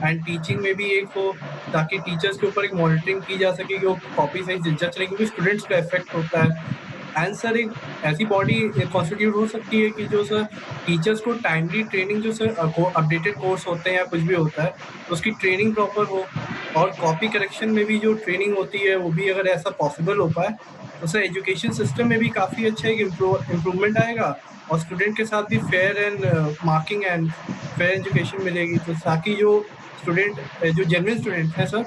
एंड टीचिंग में भी एक हो, ताकि टीचर्स के ऊपर एक मॉनिटरिंग की जा सके कि वो कॉपी सही से जज रहे, क्योंकि स्टूडेंट्स का इफेक्ट होता है। एंड सर एक ऐसी बॉडी कॉन्स्टिट्यूट हो सकती है कि जो सर टीचर्स को टाइमली ट्रेनिंग, जो सर अपडेटेड कोर्स होते हैं या कुछ भी होता है, तो उसकी ट्रेनिंग प्रॉपर हो, और कॉपी करेक्शन में भी जो ट्रेनिंग होती है वो भी अगर ऐसा पॉसिबल हो पाए तो सर एजुकेशन सिस्टम में भी काफ़ी अच्छा एक इम्प्रूवमेंट आएगा, और स्टूडेंट के साथ भी fair and marking and fair education मिलेगी, तो ताकि जो स्टूडेंट जो जेन्युइन स्टूडेंट्स हैं सर,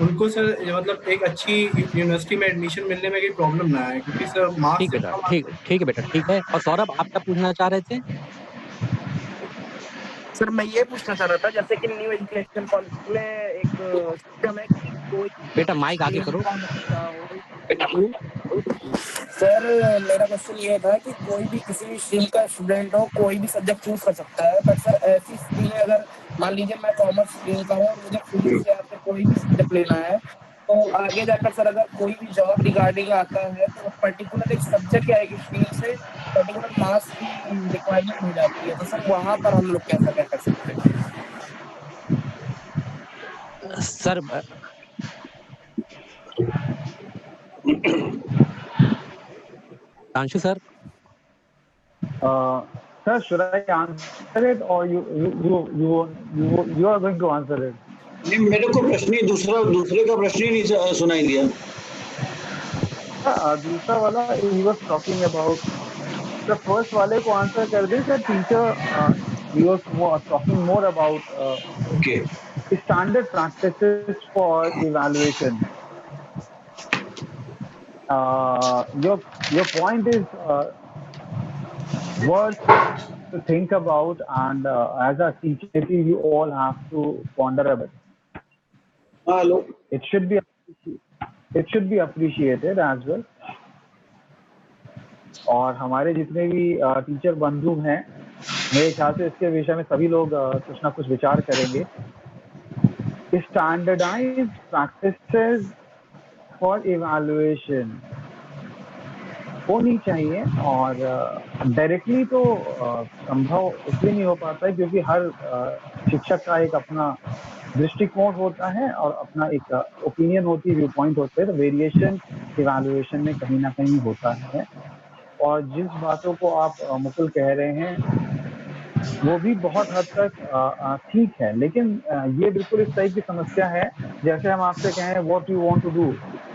उनको सर मतलब एक अच्छी यूनिवर्सिटी में एडमिशन मिलने में कोई प्रॉब्लम ना आए, क्योंकि सर मार्क्स ठीक से बेटा कम ठीक है बेटा ठीक है। और सौरभ आप क्या पूछना चाह रहे थे? सर मैं ये पूछना चाह रहा था, जैसे कि न्यू एजुकेशन पॉलिसी में एक सिस्टम है कि कोई बेटा माइक आगे करो। सर मेरा क्वेश्चन ये था कि कोई भी किसी भी स्ट्रीम का स्टूडेंट हो, कोई भी सब्जेक्ट चूज कर सकता है, बट सर ऐसी स्ट्रीम में अगर मान लीजिए मैं कॉमर्स स्ट्रीम का हूँ और मुझे फिजिक्स या फिर कोई भी सब्जेक्ट लेना है, तो आगे जाकर सर अगर कोई भी जॉब रिगार्डिंग आता है तो पर्टिकुलर एक सब्जेक्ट या एक स्ट्रीम से पर्टिकुलर मार्क्स की रिक्वायरमेंट हो जाती है, तो सर वहां पर हम लोग कैसा क्या कर सकते हैं? Sir Anshu sir. Sir, should I answer it or you are going to answer it? नहीं, मेरे को प्रश्न ही दूसरे का प्रश्न ही नहीं सुनाई दिया। दूसरा वाला he was talking about the first वाले को आंसर कर दें sir. Teacher he was talking more about Okay. standard practices for evaluation. Your point is worth to think about, and as a teacher you all have to ponder a bit. Hello. It should be appreciated as well. और हमारे जितने भी teacher बंधु हैं, मेरे ख्याल से इसके विषय में सभी लोग कुछ ना कुछ विचार करेंगे। स्टैंडर्डाइज्ड प्रैक्टिसेस फॉर इवैल्यूएशन होनी चाहिए, और डायरेक्टली तो संभव इसलिए नहीं हो पाता है क्योंकि हर शिक्षक का एक अपना दृष्टिकोण होता है और अपना एक ओपिनियन होती है, व्यू पॉइंट होते हैं, तो वेरिएशन इवैल्यूएशन में कहीं ना कहीं होता है। और जिस बातों को आप मुकुल कह रहे हैं वो भी बहुत हद तक ठीक है, लेकिन ये बिल्कुल इस टाइप की समस्या है जैसे हम आपसे कहें what you want to do,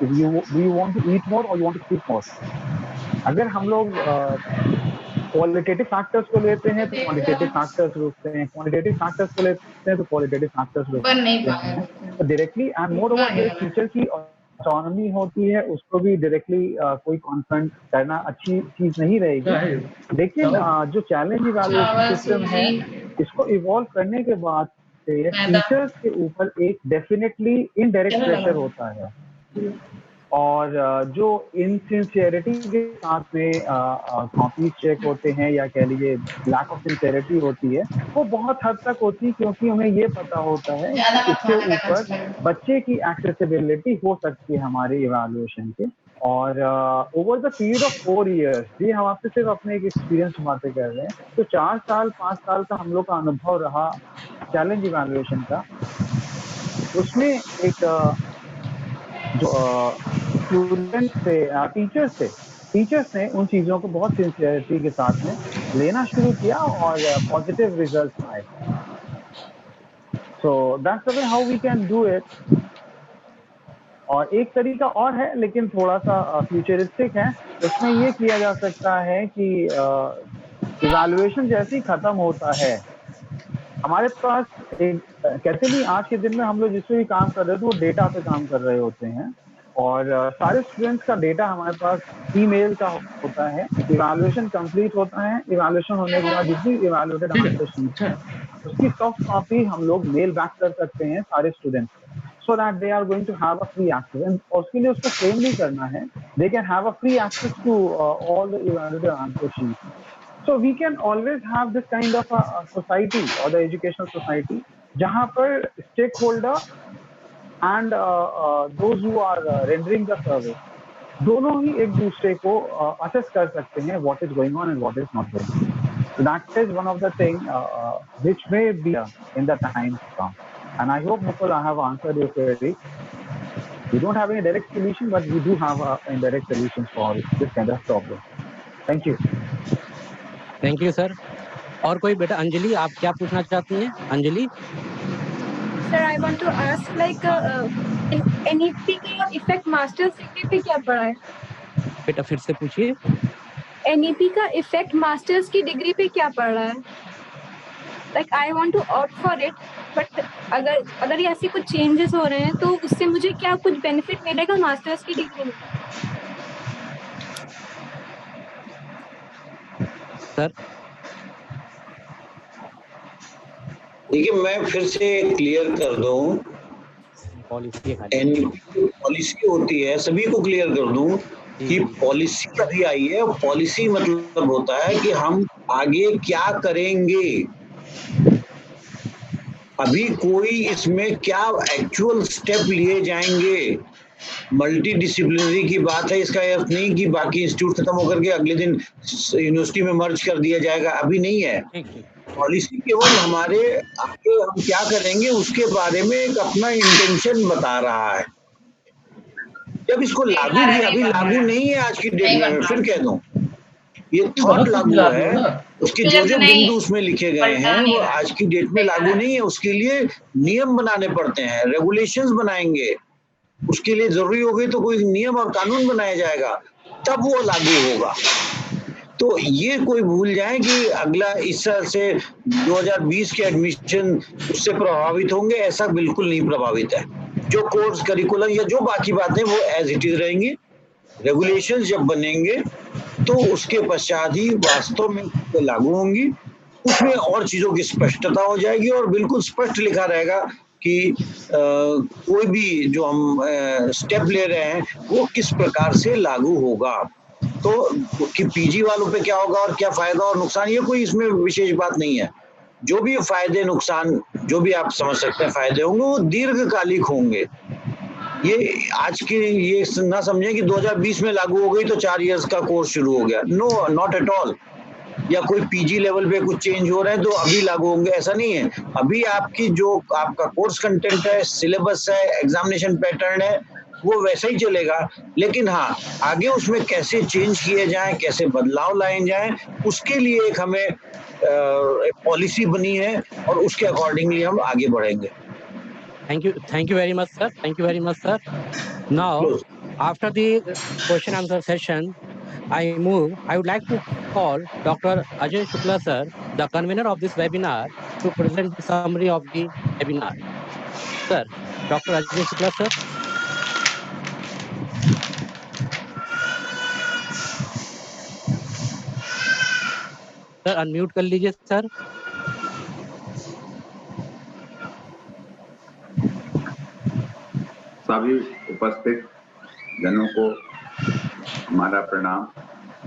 do you want to eat more और you want to sleep more. अगर हम लोग क्वालिटेटिव फैक्टर्स को लेते हैं तो क्वांटिटेटिव फैक्टर्स रोकते हैं, क्वांटिटेटिव फैक्टर्स को लेते हैं तो क्वालिटेटिव फैक्टर्स रोकते हैं। तो डायरेक्टली एंड मोर ओवर जो टीचर की ऑटोनॉमी होती है उसको भी डायरेक्टली कोई कॉन्फ्रंट करना अच्छी चीज नहीं रहेगी। लेकिन जो चैलेंज इवैल्यूएशन सिस्टम है इसको इवॉल्व करने के बाद से टीचर्स के ऊपर एक डेफिनेटली इनडायरेक्ट प्रेशर होता है, और जो इनसिंसियरिटी के साथ में कॉपीज चेक होते हैं या कह लीजिए लैक ऑफ सिंसियरिटी होती है, वो बहुत हद तक होती है क्योंकि हमें ये पता होता है कि इसके ऊपर बच्चे की एक्सेसिबिलिटी हो सकती है हमारे इवैल्यूएशन के। और over the period of 4 years, ये हम आपसे सिर्फ अपने एक एक्सपीरियंस की बातें कर रहे हैं, तो 4 साल 5 साल का हम लोग का अनुभव रहा चैलेंज इवैल्यूएशन का। उसमें एक जो स्टूडेंट से टीचर्स ने उन चीजों को बहुत सिंसियरिटी के साथ में लेना शुरू किया और पॉजिटिव रिजल्ट आए। So that's the way how we can do it. और एक तरीका और है लेकिन थोड़ा सा फ्यूचरिस्टिक है, उसमें ये किया जा सकता है कि इवैल्यूएशन जैसे ही खत्म होता है हमारे पास एक कहते नहीं, आज के दिन में हम लोग जिससे भी काम कर रहे थे वो डेटा पे काम कर रहे होते हैं, और सारे स्टूडेंट्स का डेटा हमारे पास ईमेल का होता है। इवैल्यूएशन कंप्लीट होता है, इवैल्यूएशन होने के बाद जितनी इवैल्यूएटेड आंसर शीट है उसकी सॉफ्ट कॉपी हम लोग मेल बैक कर सकते हैं सारे स्टूडेंट्स को, so that they are going to have a free access. और उसके लिए उसको फ्रेम नहीं करना है, they can have a free access to all the evaluated answer sheet. So we can always have this kind of a society or the educational society जहाँ पर stakeholder and those who are rendering the service दोनों ही एक दूसरे को assess कर सकते हैं what is going on and what is not going on. So that is one of the thing which may be in the time to come. And I hope, Mukul, I have answered your query. We don't have any direct solution, but we do have indirect solutions for this kind of problem. Thank you. Thank you sir. और कोई बेटा? अंजलि, आप क्या पूछना चाहती हैं? Anjali, sir I want to ask like NEP की effect masters degree पे क्या पड़ा है? बेटा फिर से पूछिए। एनईपी का इफेक्ट मास्टर्स की डिग्री पे क्या पड़ रहा है? Like I want to opt for it, but अगर ये ऐसे कुछ चेंजेस हो रहे हैं तो उससे मुझे क्या कुछ बेनिफिट मिलेगा मास्टर्स की डिग्री में? सर देखिए, मैं फिर से क्लियर कर दूं, पॉलिसी होती है, सभी को क्लियर कर दूं कि पॉलिसी अभी आई है। पॉलिसी मतलब होता है कि हम आगे क्या करेंगे, अभी कोई इसमें क्या एक्चुअल स्टेप लिए जाएंगे। मल्टी डिसिप्लिनरी की बात है, इसका अर्थ नहीं कि बाकी इंस्टीट्यूट खत्म होकर के अगले दिन यूनिवर्सिटी में मर्ज कर दिया जाएगा, अभी नहीं है। पॉलिसी केवल हमारे आगे हम क्या करेंगे उसके बारे में एक अपना इंटेंशन बता रहा है। जब इसको लागू किया, अभी लागू नहीं है आज की डेट में, मैं फिर कह दूं ये थॉट लागू है, उसके जो बिंदु उसमें लिखे गए हैं वो आज की डेट में लागू नहीं है। उसके लिए नियम बनाने पड़ते हैं, रेगुलेशंस बनाएंगे, उसके लिए जरूरी हो गई तो कोई नियम और कानून बनाया जाएगा, तब वो लागू होगा। तो ये कोई भूल जाए कि अगला इस साल से 2020 के एडमिशन उससे प्रभावित होंगे, ऐसा बिल्कुल नहीं प्रभावित है। जो कोर्स करिकुलम या जो बाकी बातें वो एज इट इज रहेंगी। रेगुलेशंस जब बनेंगे तो उसके पश्चात ही वास्तव में लागू होंगी, उसमें और चीजों की स्पष्टता हो जाएगी और बिल्कुल स्पष्ट लिखा रहेगा कि कोई भी जो हम स्टेप ले रहे हैं वो किस प्रकार से लागू होगा। तो कि पीजी वालों पे क्या होगा और क्या फायदा और नुकसान, ये कोई इसमें विशेष बात नहीं है। जो भी फायदे नुकसान जो भी आप समझ सकते हैं फायदे होंगे वो दीर्घकालिक होंगे। ये आज की ये ना समझें कि 2020 में लागू हो गई तो 4 इयर्स का कोर्स शुरू हो गया, नो नॉट एट ऑल। या कोई पीजी लेवल पे कुछ चेंज हो रहे हैं तो अभी लागू होंगे, ऐसा नहीं है। अभी आपकी जो आपका कोर्स कंटेंट है, सिलेबस है, एग्जामिनेशन पैटर्न है, वो वैसा ही चलेगा। लेकिन हाँ, आगे उसमें कैसे चेंज किए जाएं, कैसे बदलाव लाए जाएं, उसके लिए एक हमें पॉलिसी बनी है और उसके अकॉर्डिंगली हम आगे बढ़ेंगे। Thank you very much, sir. Thank you very much, sir. Now, after the question answer session, I would like to call Dr. Ajay Shukla, sir, the convener of this webinar, to present the summary of the webinar. Sir, Dr. Ajay Shukla, sir. Sir, unmute कर लीजिए, sir. सभी उपस्थित जनों को हमारा प्रणाम।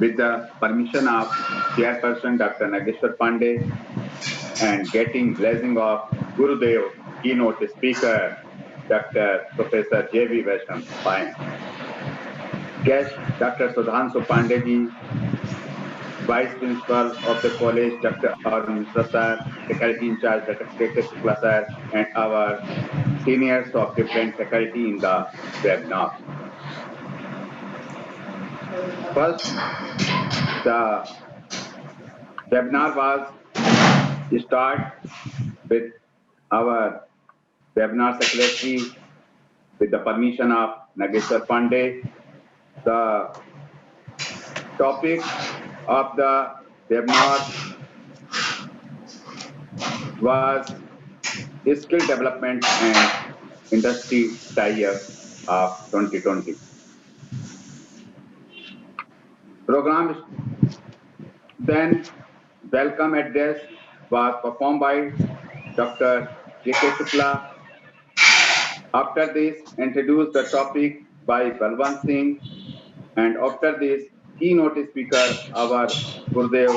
With the permission of Chairperson Dr. Nageshwar Pandey and getting blessing of Gurudev, keynote speaker Dr. Professor J.V. Vaishnav Payan. Guest Dr. Sudhanshu Pandey ji, Vice Principal of the college Dr. Arun Mishra sir, Faculty in charge Dr. K.K. Shukla sir, and our seniors of different faculty in the webinar. First, the webinar was start with our webinar secretary with the permission of Nageshwar Pandey. The topic of the webinar was skill development and industry tie-up of 2020. Program then welcome address was performed by Dr. K.K. Shukla. After this, introduced the topic by Balwant Singh, and after this, keynote speaker our Gurudev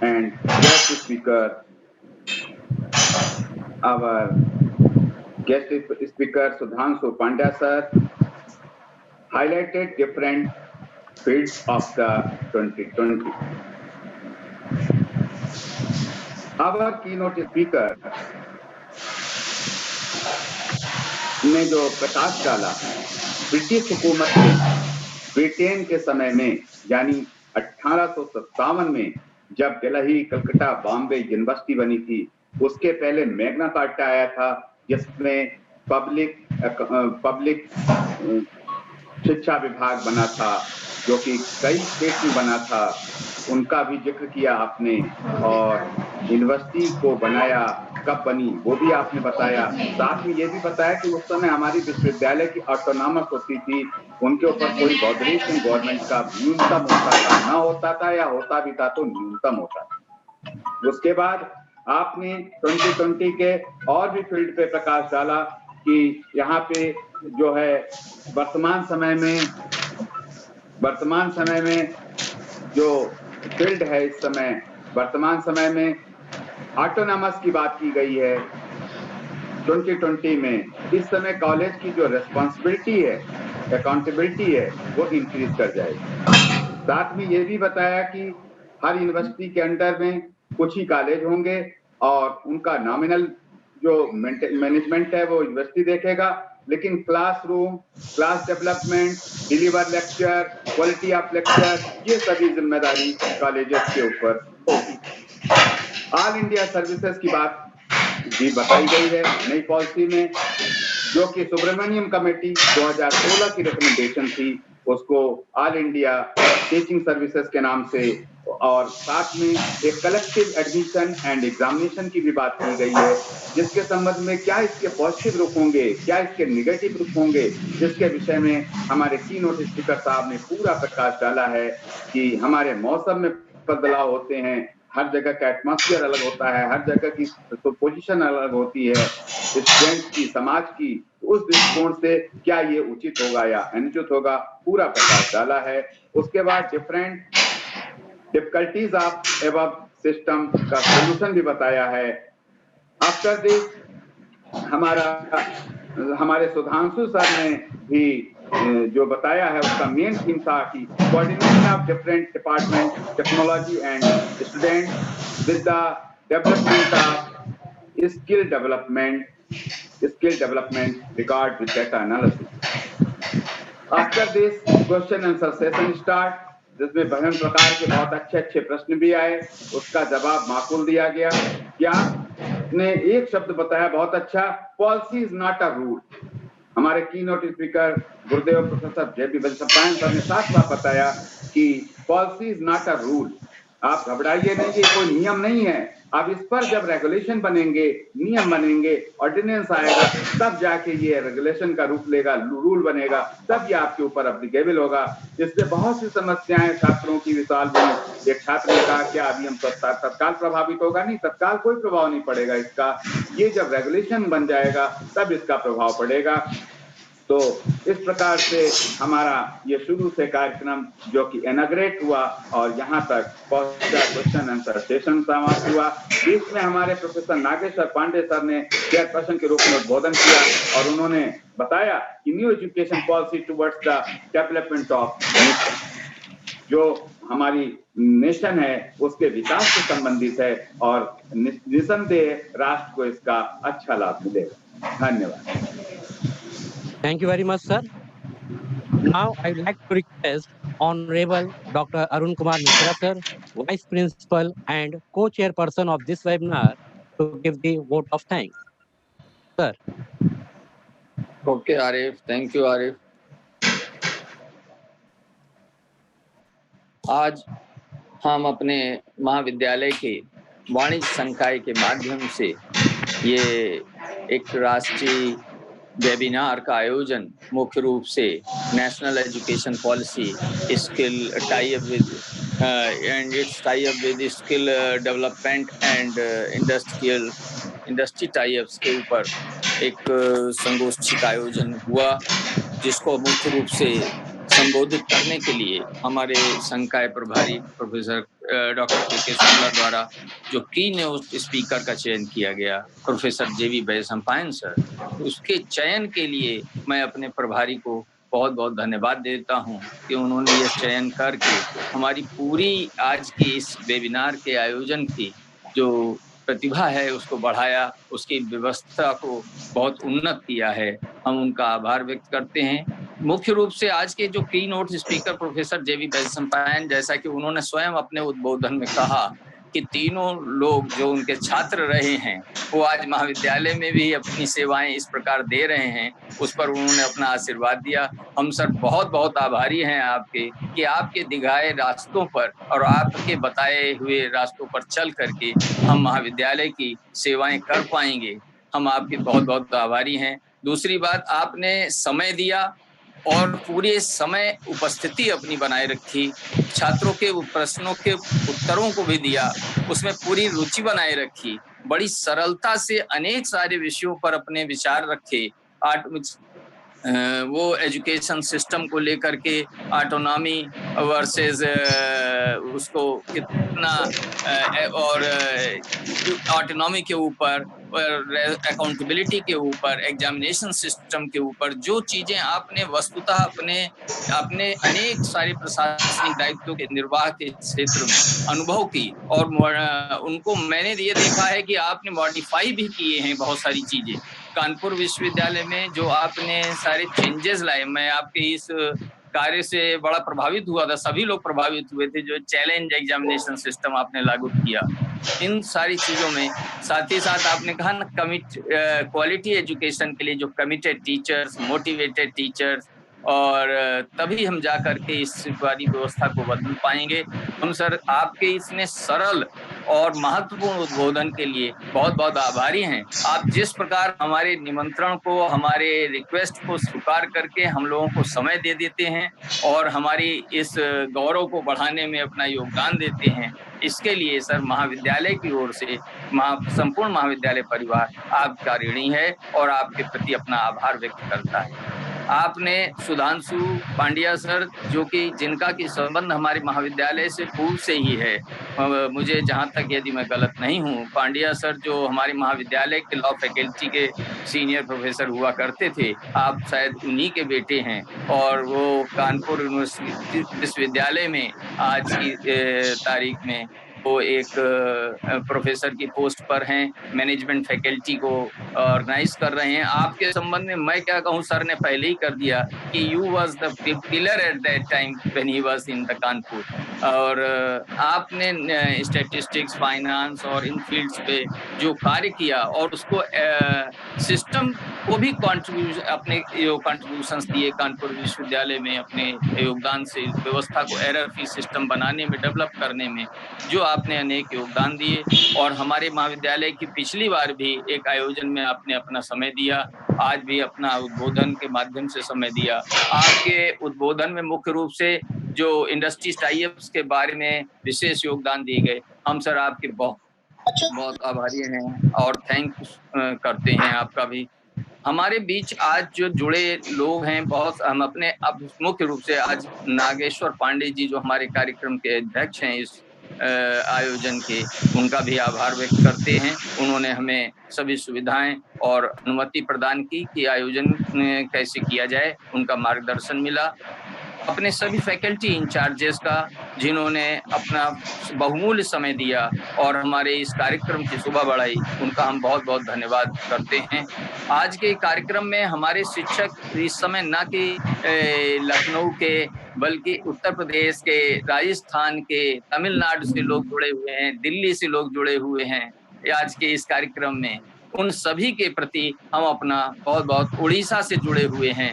and guest speaker, our guest speaker Sudhanshu Pandya sir, highlighted different fields of the 2020. Our keynote speaker ने जो प्रकाश डाला British हुकूमत ने Britain के समय में यानी 1857 में जब दिल्ली, कलकत्ता, बॉम्बे यूनिवर्सिटी बनी थी, उसके पहले मैग्ना कार्टा आया था जिसमें पब्लिक शिक्षा विभाग बना था, जो कि कई स्टेट में बना था, उनका भी जिक्र किया आपने, और यूनिवर्सिटी को बनाया कब बनी वो भी आपने बताया। साथ में ये भी बताया कि उस समय हमारी विश्वविद्यालय की ऑटोनॉमस होती थी, उनके ऊपर कोई बॉर्डरेशन गवर्नमेंट का न्यूनतम होता था, ना होता था या होता भी था तो न्यूनतम होता था। उसके बाद आपने 2020 के और भी फील्ड पे प्रकाश डाला कि यहाँ पे जो है वर्तमान समय में जो फील्ड है, इस समय वर्तमान समय में ऑटोनॉमस की बात की गई है 2020 में। इस समय कॉलेज की जो रिस्पॉन्सिबिलिटी है, अकाउंटेबिलिटी है, वो इंक्रीज कर जाएगी। साथ में ये भी बताया कि हर यूनिवर्सिटी के अंडर में कुछ ही कॉलेज होंगे और उनका नॉमिनल जो मैनेजमेंट है वो यूनिवर्सिटी देखेगा, लेकिन classroom, class development, deliver lecture, quality of lecture, ये सभी जिम्मेदारी कॉलेजेस के ऊपर होगी। ऑल इंडिया सर्विसेज की बात भी बताई गई है नई पॉलिसी में, जो कि सुब्रमण्यम कमेटी 2016 की रिकमेंडेशन थी, उसको ऑल इंडिया टीचिंग सर्विसेज के नाम से, और साथ में एक कलेक्टिव एडमिशन एंड एग्जामिनेशन की भी बात की गई है, जिसके संबंध में क्या इसके पॉजिटिव रुख होंगे, क्या इसके निगेटिव रुख होंगे, जिसके विषय में हमारे कीनोट स्पीकर साहब ने पूरा प्रकाश डाला है कि हमारे मौसम में बदलाव होते हैं, हर जगह का एटमॉस्फेयर अलग होता है, हर जगह की पोजीशन अलग होती है, स्टूडेंट की, समाज की, उस दृष्टिकोण से क्या ये उचित होगा या अनुचित होगा, पूरा प्रकाश डाला है। उसके बाद different difficulties of above system का सोल्यूशन भी बताया है। आफ्टर दिस हमारे सुधांशु सर ने भी जो बताया है उसका मेन थीम था कि coordination of different department, technology and student with the development of skill development regard with data analysis. After this question answer session start, जिसमें विभिन्न प्रकार के बहुत अच्छे प्रश्न भी आए, उसका जवाब माकूल दिया गया। क्या ने एक शब्द बताया बहुत अच्छा, policy is not a rule. हमारे कीनोट स्पीकर गुरुदेव प्रोफेसर जे.पी. वल्लभपायन सर ने साफ बताया कि policy is not a rule. आप घबराइए नहीं, ये कोई नियम नहीं है। अब इस पर जब रेगुलेशन बनेंगे, नियम बनेंगे, ऑर्डिनेंस आएगा, तब जाके ये रेगुलेशन का रूप लेगा, रूल बनेगा, तब ये आपके ऊपर एप्लीकेबल होगा। इससे बहुत सी समस्याएं छात्रों की सॉल्व हुई। एक छात्र ने कहा क्या अभी हम तत्काल प्रभावित होगा? नहीं, तत्काल कोई प्रभाव नहीं पड़ेगा इसका, ये जब रेगुलेशन बन जाएगा तब इसका प्रभाव पड़ेगा। तो इस प्रकार से हमारा ये शुरू से कार्यक्रम जो कि इनॉग्रेट हुआ और यहाँ तक पहुंचा, क्वेश्चन आंसर सेशन समाप्त हुआ। बीच में हमारे प्रोफेसर नागेश्वर पांडे सर ने चेयरपर्सन के रूप में उद्बोधन किया और उन्होंने बताया कि new education policy towards the development of nation, जो हमारी नेशन है उसके विकास से संबंधित है और निसंदेह राष्ट्र को इसका अच्छा लाभ मिलेगा। धन्यवाद। Thank you very much, sir. Now, I would like to request Honorable Dr. Arun Kumar Mishra, sir, Vice Principal and Co-Chairperson of this webinar, to give the vote of thanks. Sir. Okay, Arif. Thank you, Arif. आज हम अपने महाविद्यालय के वाणिज्य संकाय के माध्यम से ये एक राष्ट्रीय वेबिनार का आयोजन मुख्य रूप से national education policy skill tie up with and it's tie up with skill development and industry tie ups के ऊपर एक संगोष्ठी का आयोजन हुआ, जिसको मुख्य रूप से संबोधित करने के लिए हमारे संकाय प्रभारी प्रोफेसर डॉक्टर के शुक्ला द्वारा जो की नोट स्पीकर का चयन किया गया, प्रोफेसर जेवी बैसम्पायन सर, उसके चयन के लिए मैं अपने प्रभारी को बहुत-बहुत धन्यवाद देता हूँ कि उन्होंने यह चयन करके हमारी पूरी आज की इस वेबिनार के आयोजन की जो प्रतिभा है उसको बढ़ाया, उसकी व्यवस्था को बहुत उन्नत किया है। हम उनका आभार व्यक्त करते हैं। मुख्य रूप से आज के जो की नोट स्पीकर प्रोफेसर जेवी बैसम्पायन, जैसा कि उन्होंने स्वयं अपने उद्बोधन में कहा कि तीनों लोग जो उनके छात्र रहे हैं, वो आज महाविद्यालय में भी अपनी सेवाएं इस प्रकार दे रहे हैं, उस पर उन्होंने अपना आशीर्वाद दिया। हम सर बहुत-बहुत आभारी हैं आपके कि आपके दिखाए रास्तों पर और आपके बताए हुए रास्तों पर चल करके हम महाविद्यालय की सेवाएं कर पाएंगे। हम आपके बहुत-बहुत आभारी हैं। दूसरी बात, आपने समय दिया और पूरे समय उपस्थिति अपनी बनाए रखी, छात्रों के प्रश्नों के उत्तरों को भी दिया, उसमें पूरी रुचि बनाए रखी, बड़ी सरलता से अनेक सारे विषयों पर अपने विचार रखे। वो एजुकेशन सिस्टम को लेकर के ऑटोनॉमी वर्सेस उसको कितना और ऑटोनॉमी के ऊपर और अकाउंटेबिलिटी के ऊपर, एग्जामिनेशन सिस्टम के ऊपर जो चीजें आपने वस्तुतः अपने अनेक सारे प्रशासनिक दायित्वों के निर्वाह के क्षेत्र में अनुभव की और उनको मैंने ये देखा है कि आपने मॉडिफाई भी किए हैं बहुत सारी चीजें। कानपुर विश्वविद्यालय में जो आपने सारे चेंजेस लाए, मैं आपके इस कार्य से बड़ा प्रभावित हुआ था, सभी लोग प्रभावित हुए थे, जो चैलेंज एग्जामिनेशन सिस्टम आपने लागू किया। इन सारी चीजों में साथ ही साथ आपने कहा ना क्वालिटी एजुकेशन के लिए जो कमिटेड टीचर्स, मोटिवेटेड टीचर्स, और तभी हम जा करके इस सारी व्यवस्था को बदल पाएंगे। हम सर आपके इतने सरल और महत्वपूर्ण उद्बोधन के लिए बहुत-बहुत आभारी हैं। आप जिस प्रकार हमारे निमंत्रण को, हमारे रिक्वेस्ट को स्वीकार करके हम लोगों को समय दे देते हैं और हमारी इस गौरव को बढ़ाने में अपना योगदान देते हैं, इसके लिए सर महाविद्यालय की ओर से संपूर्ण महाविद्यालय परिवार आपका ऋणी है और आपके प्रति अपना आभार व्यक्त करता है। आपने सुधांशु पांड्या सर, जो कि जिनका की संबंध हमारे महाविद्यालय से पूर्व से ही है, मुझे जहाँ तक यदि मैं गलत नहीं हूँ, पांड्या सर जो हमारे महाविद्यालय के लॉ फैकल्टी के सीनियर प्रोफेसर हुआ करते थे, आप शायद उन्हीं के बेटे हैं और वो कानपुर यूनिवर्सिटी विश्वविद्यालय में आज की तारीख में वो एक प्रोफेसर की पोस्ट पर हैं, मैनेजमेंट फैकल्टी को ऑर्गेनाइज कर रहे हैं। आपके संबंध में मैं क्या कहूँ, सर ने पहले ही कर दिया कि you was the pillar at that time when he was in the Kanpur, और आपने स्टैटिस्टिक्स, फाइनेंस और इन फील्ड्स पे जो कार्य किया और उसको सिस्टम को भी अपने कॉन्ट्रीब्यूशंस दिए कानपुर विश्वविद्यालय में अपने योगदान से, व्यवस्था को एरर फ्री सिस्टम बनाने में, डेवलप करने में जो आपने अनेक योगदान दिए। और हमारे महाविद्यालय की पिछली बार भी एक आयोजन में आपने अपना समय दिया, आज भी अपना उद्बोधन के माध्यम से समय दिया। आपके उद्बोधन में मुख्य रूप से जो इंडस्ट्री टाई-अप्स के बारे में विशेष योगदान दिए गए। हम सर आपके बहुत आभारी हैं और थैंक करते हैं आपका भी। हमारे बीच आज जो जुड़े लोग हैं बहुत, हम अपने अब मुख्य रूप से आज नागेश्वर पांडे जी जो हमारे कार्यक्रम के अध्यक्ष हैं इस आयोजन के, उनका भी आभार व्यक्त करते हैं। उन्होंने हमें सभी सुविधाएं और अनुमति प्रदान की कि आयोजन कैसे किया जाए, उनका मार्गदर्शन मिला। अपने सभी फैकल्टी इंचार्जेस का, जिन्होंने अपना बहुमूल्य समय दिया और हमारे इस कार्यक्रम की शोभा बढ़ाई, उनका हम बहुत-बहुत धन्यवाद करते हैं। आज के कार्यक्रम में हमारे शिक्षक इस समय न कि लखनऊ के, बल्कि उत्तर प्रदेश के, राजस्थान के, तमिलनाडु से लोग जुड़े हुए हैं, दिल्ली से लोग जुड़े हुए हैं आज के इस कार्यक्रम में। उन सभी के प्रति हम अपना बहुत-बहुत, उड़ीसा से जुड़े हुए हैं,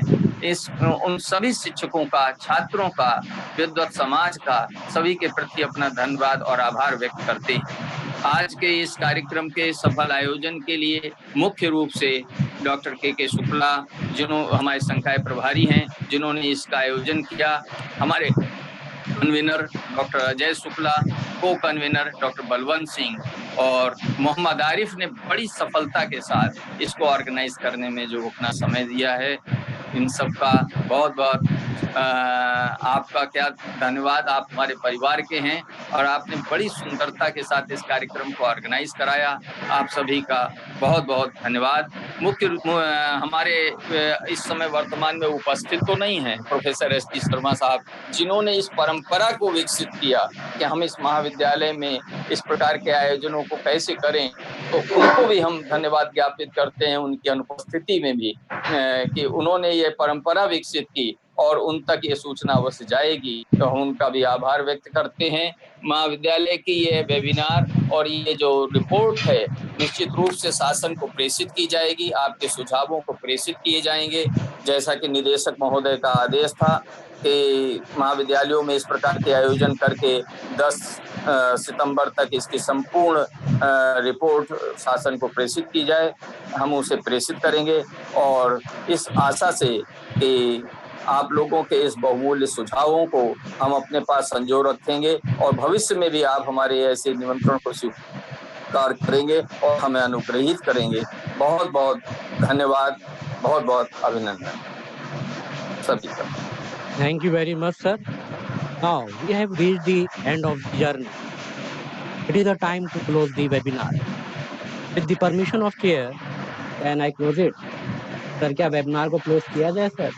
उन सभी शिक्षकों का, छात्रों का, विद्वत समाज का, सभी के प्रति अपना धन्यवाद और आभार व्यक्त करते हैं। आज के इस कार्यक्रम के सफल आयोजन के लिए मुख्य रूप से डॉक्टर के शुक्ला, हमारे संकाय प्रभारी हैं, जिन्होंने इसका आयोजन किया, हमारे कन्वीनर डॉक्टर अजय शुक्ला, को कन्वीनर डॉक्टर बलवंत सिंह और मोहम्मद आरिफ ने बड़ी सफलता के साथ इसको ऑर्गेनाइज करने में जो अपना समय दिया है, इन सब का बहुत-बहुत आपका क्या धन्यवाद, आप हमारे परिवार के हैं और आपने बड़ी सुंदरता के साथ इस कार्यक्रम को ऑर्गेनाइज कराया। आप सभी का बहुत-बहुत धन्यवाद। हमारे इस समय वर्तमान में उपस्थित तो नहीं हैं प्रोफेसर एस.टी. शर्मा साहब, जिन्होंने इस परंपरा को विकसित किया कि हम इस महाविद्यालय में इस प्रकार के आयोजनों को कैसे करें, तो उनको भी हम धन्यवाद ज्ञापित करते हैं उनकी अनुपस्थिति में भी कि उन्होंने ये परंपरा विकसित की और उन तक ये सूचना अवश्य जाएगी, तो हम उनका भी आभार व्यक्त करते हैं। महाविद्यालय की ये वेबिनार और ये जो रिपोर्ट है, निश्चित रूप से शासन को प्रेषित की जाएगी, आपके सुझावों को प्रेषित किए जाएंगे। जैसा कि निदेशक महोदय का आदेश था कि महाविद्यालयों में इस प्रकार के आयोजन करके 10 सितंबर तक इसकी संपूर्ण रिपोर्ट शासन को प्रेषित की जाए, हम उसे प्रेषित करेंगे और इस आशा से कि आप लोगों के इस बहुमूल्य सुझावों को हम अपने पास संजो रखेंगे और भविष्य में भी आप हमारे ऐसे निमंत्रण को स्वीकार करेंगे और हमें अनुग्रहित करेंगे। बहुत-बहुत धन्यवाद, बहुत-बहुत अभिनंदन सभी का। Thank you very much, sir. Now we have reached the end of the journey. It is the time to close the webinar. With the permission of chair, can I close it? Sir, क्या webinar को close किया जाए sir?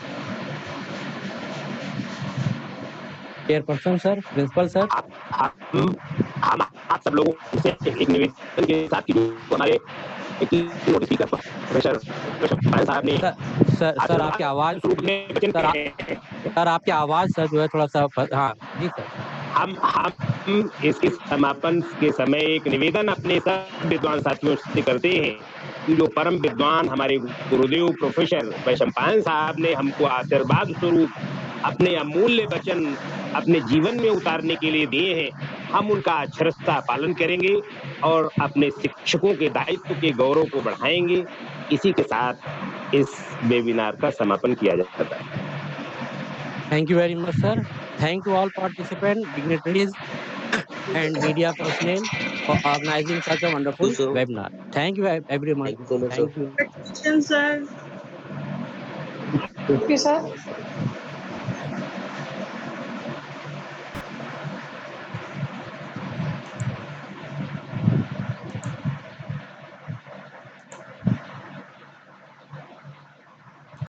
Chairperson sir, principal sir. हम आप सब लोगों से एक निवेदन के साथ कि जो हमारे नोटिस स्पीकर प्रोफेसर साहब ने सर आपकी आवाज सर आपकी आवाज सर जो है थोड़ा सा हाँ जी सर। हम इसके समापन के समय एक निवेदन अपने सब विद्वान साथियों से करते हैं कि जो परम विद्वान हमारे गुरुदेव प्रोफेसर वैशंपायन साहब ने हमको आशीर्वाद स्वरूप अपने अमूल्य वचन अपने जीवन में उतारने के लिए दिए हैं, हम उनका अक्षरशः पालन करेंगे और अपने शिक्षकों के दायित्व के गौरव को बढ़ाएंगे। इसी के साथ इस वेबिनार का समापन किया जाता है। Thank you very much, sir. Thank you all participants, dignitaries, and media personnel for organizing such a wonderful webinar. Thank you everyone. Thank you. Sir. Thank you, sir.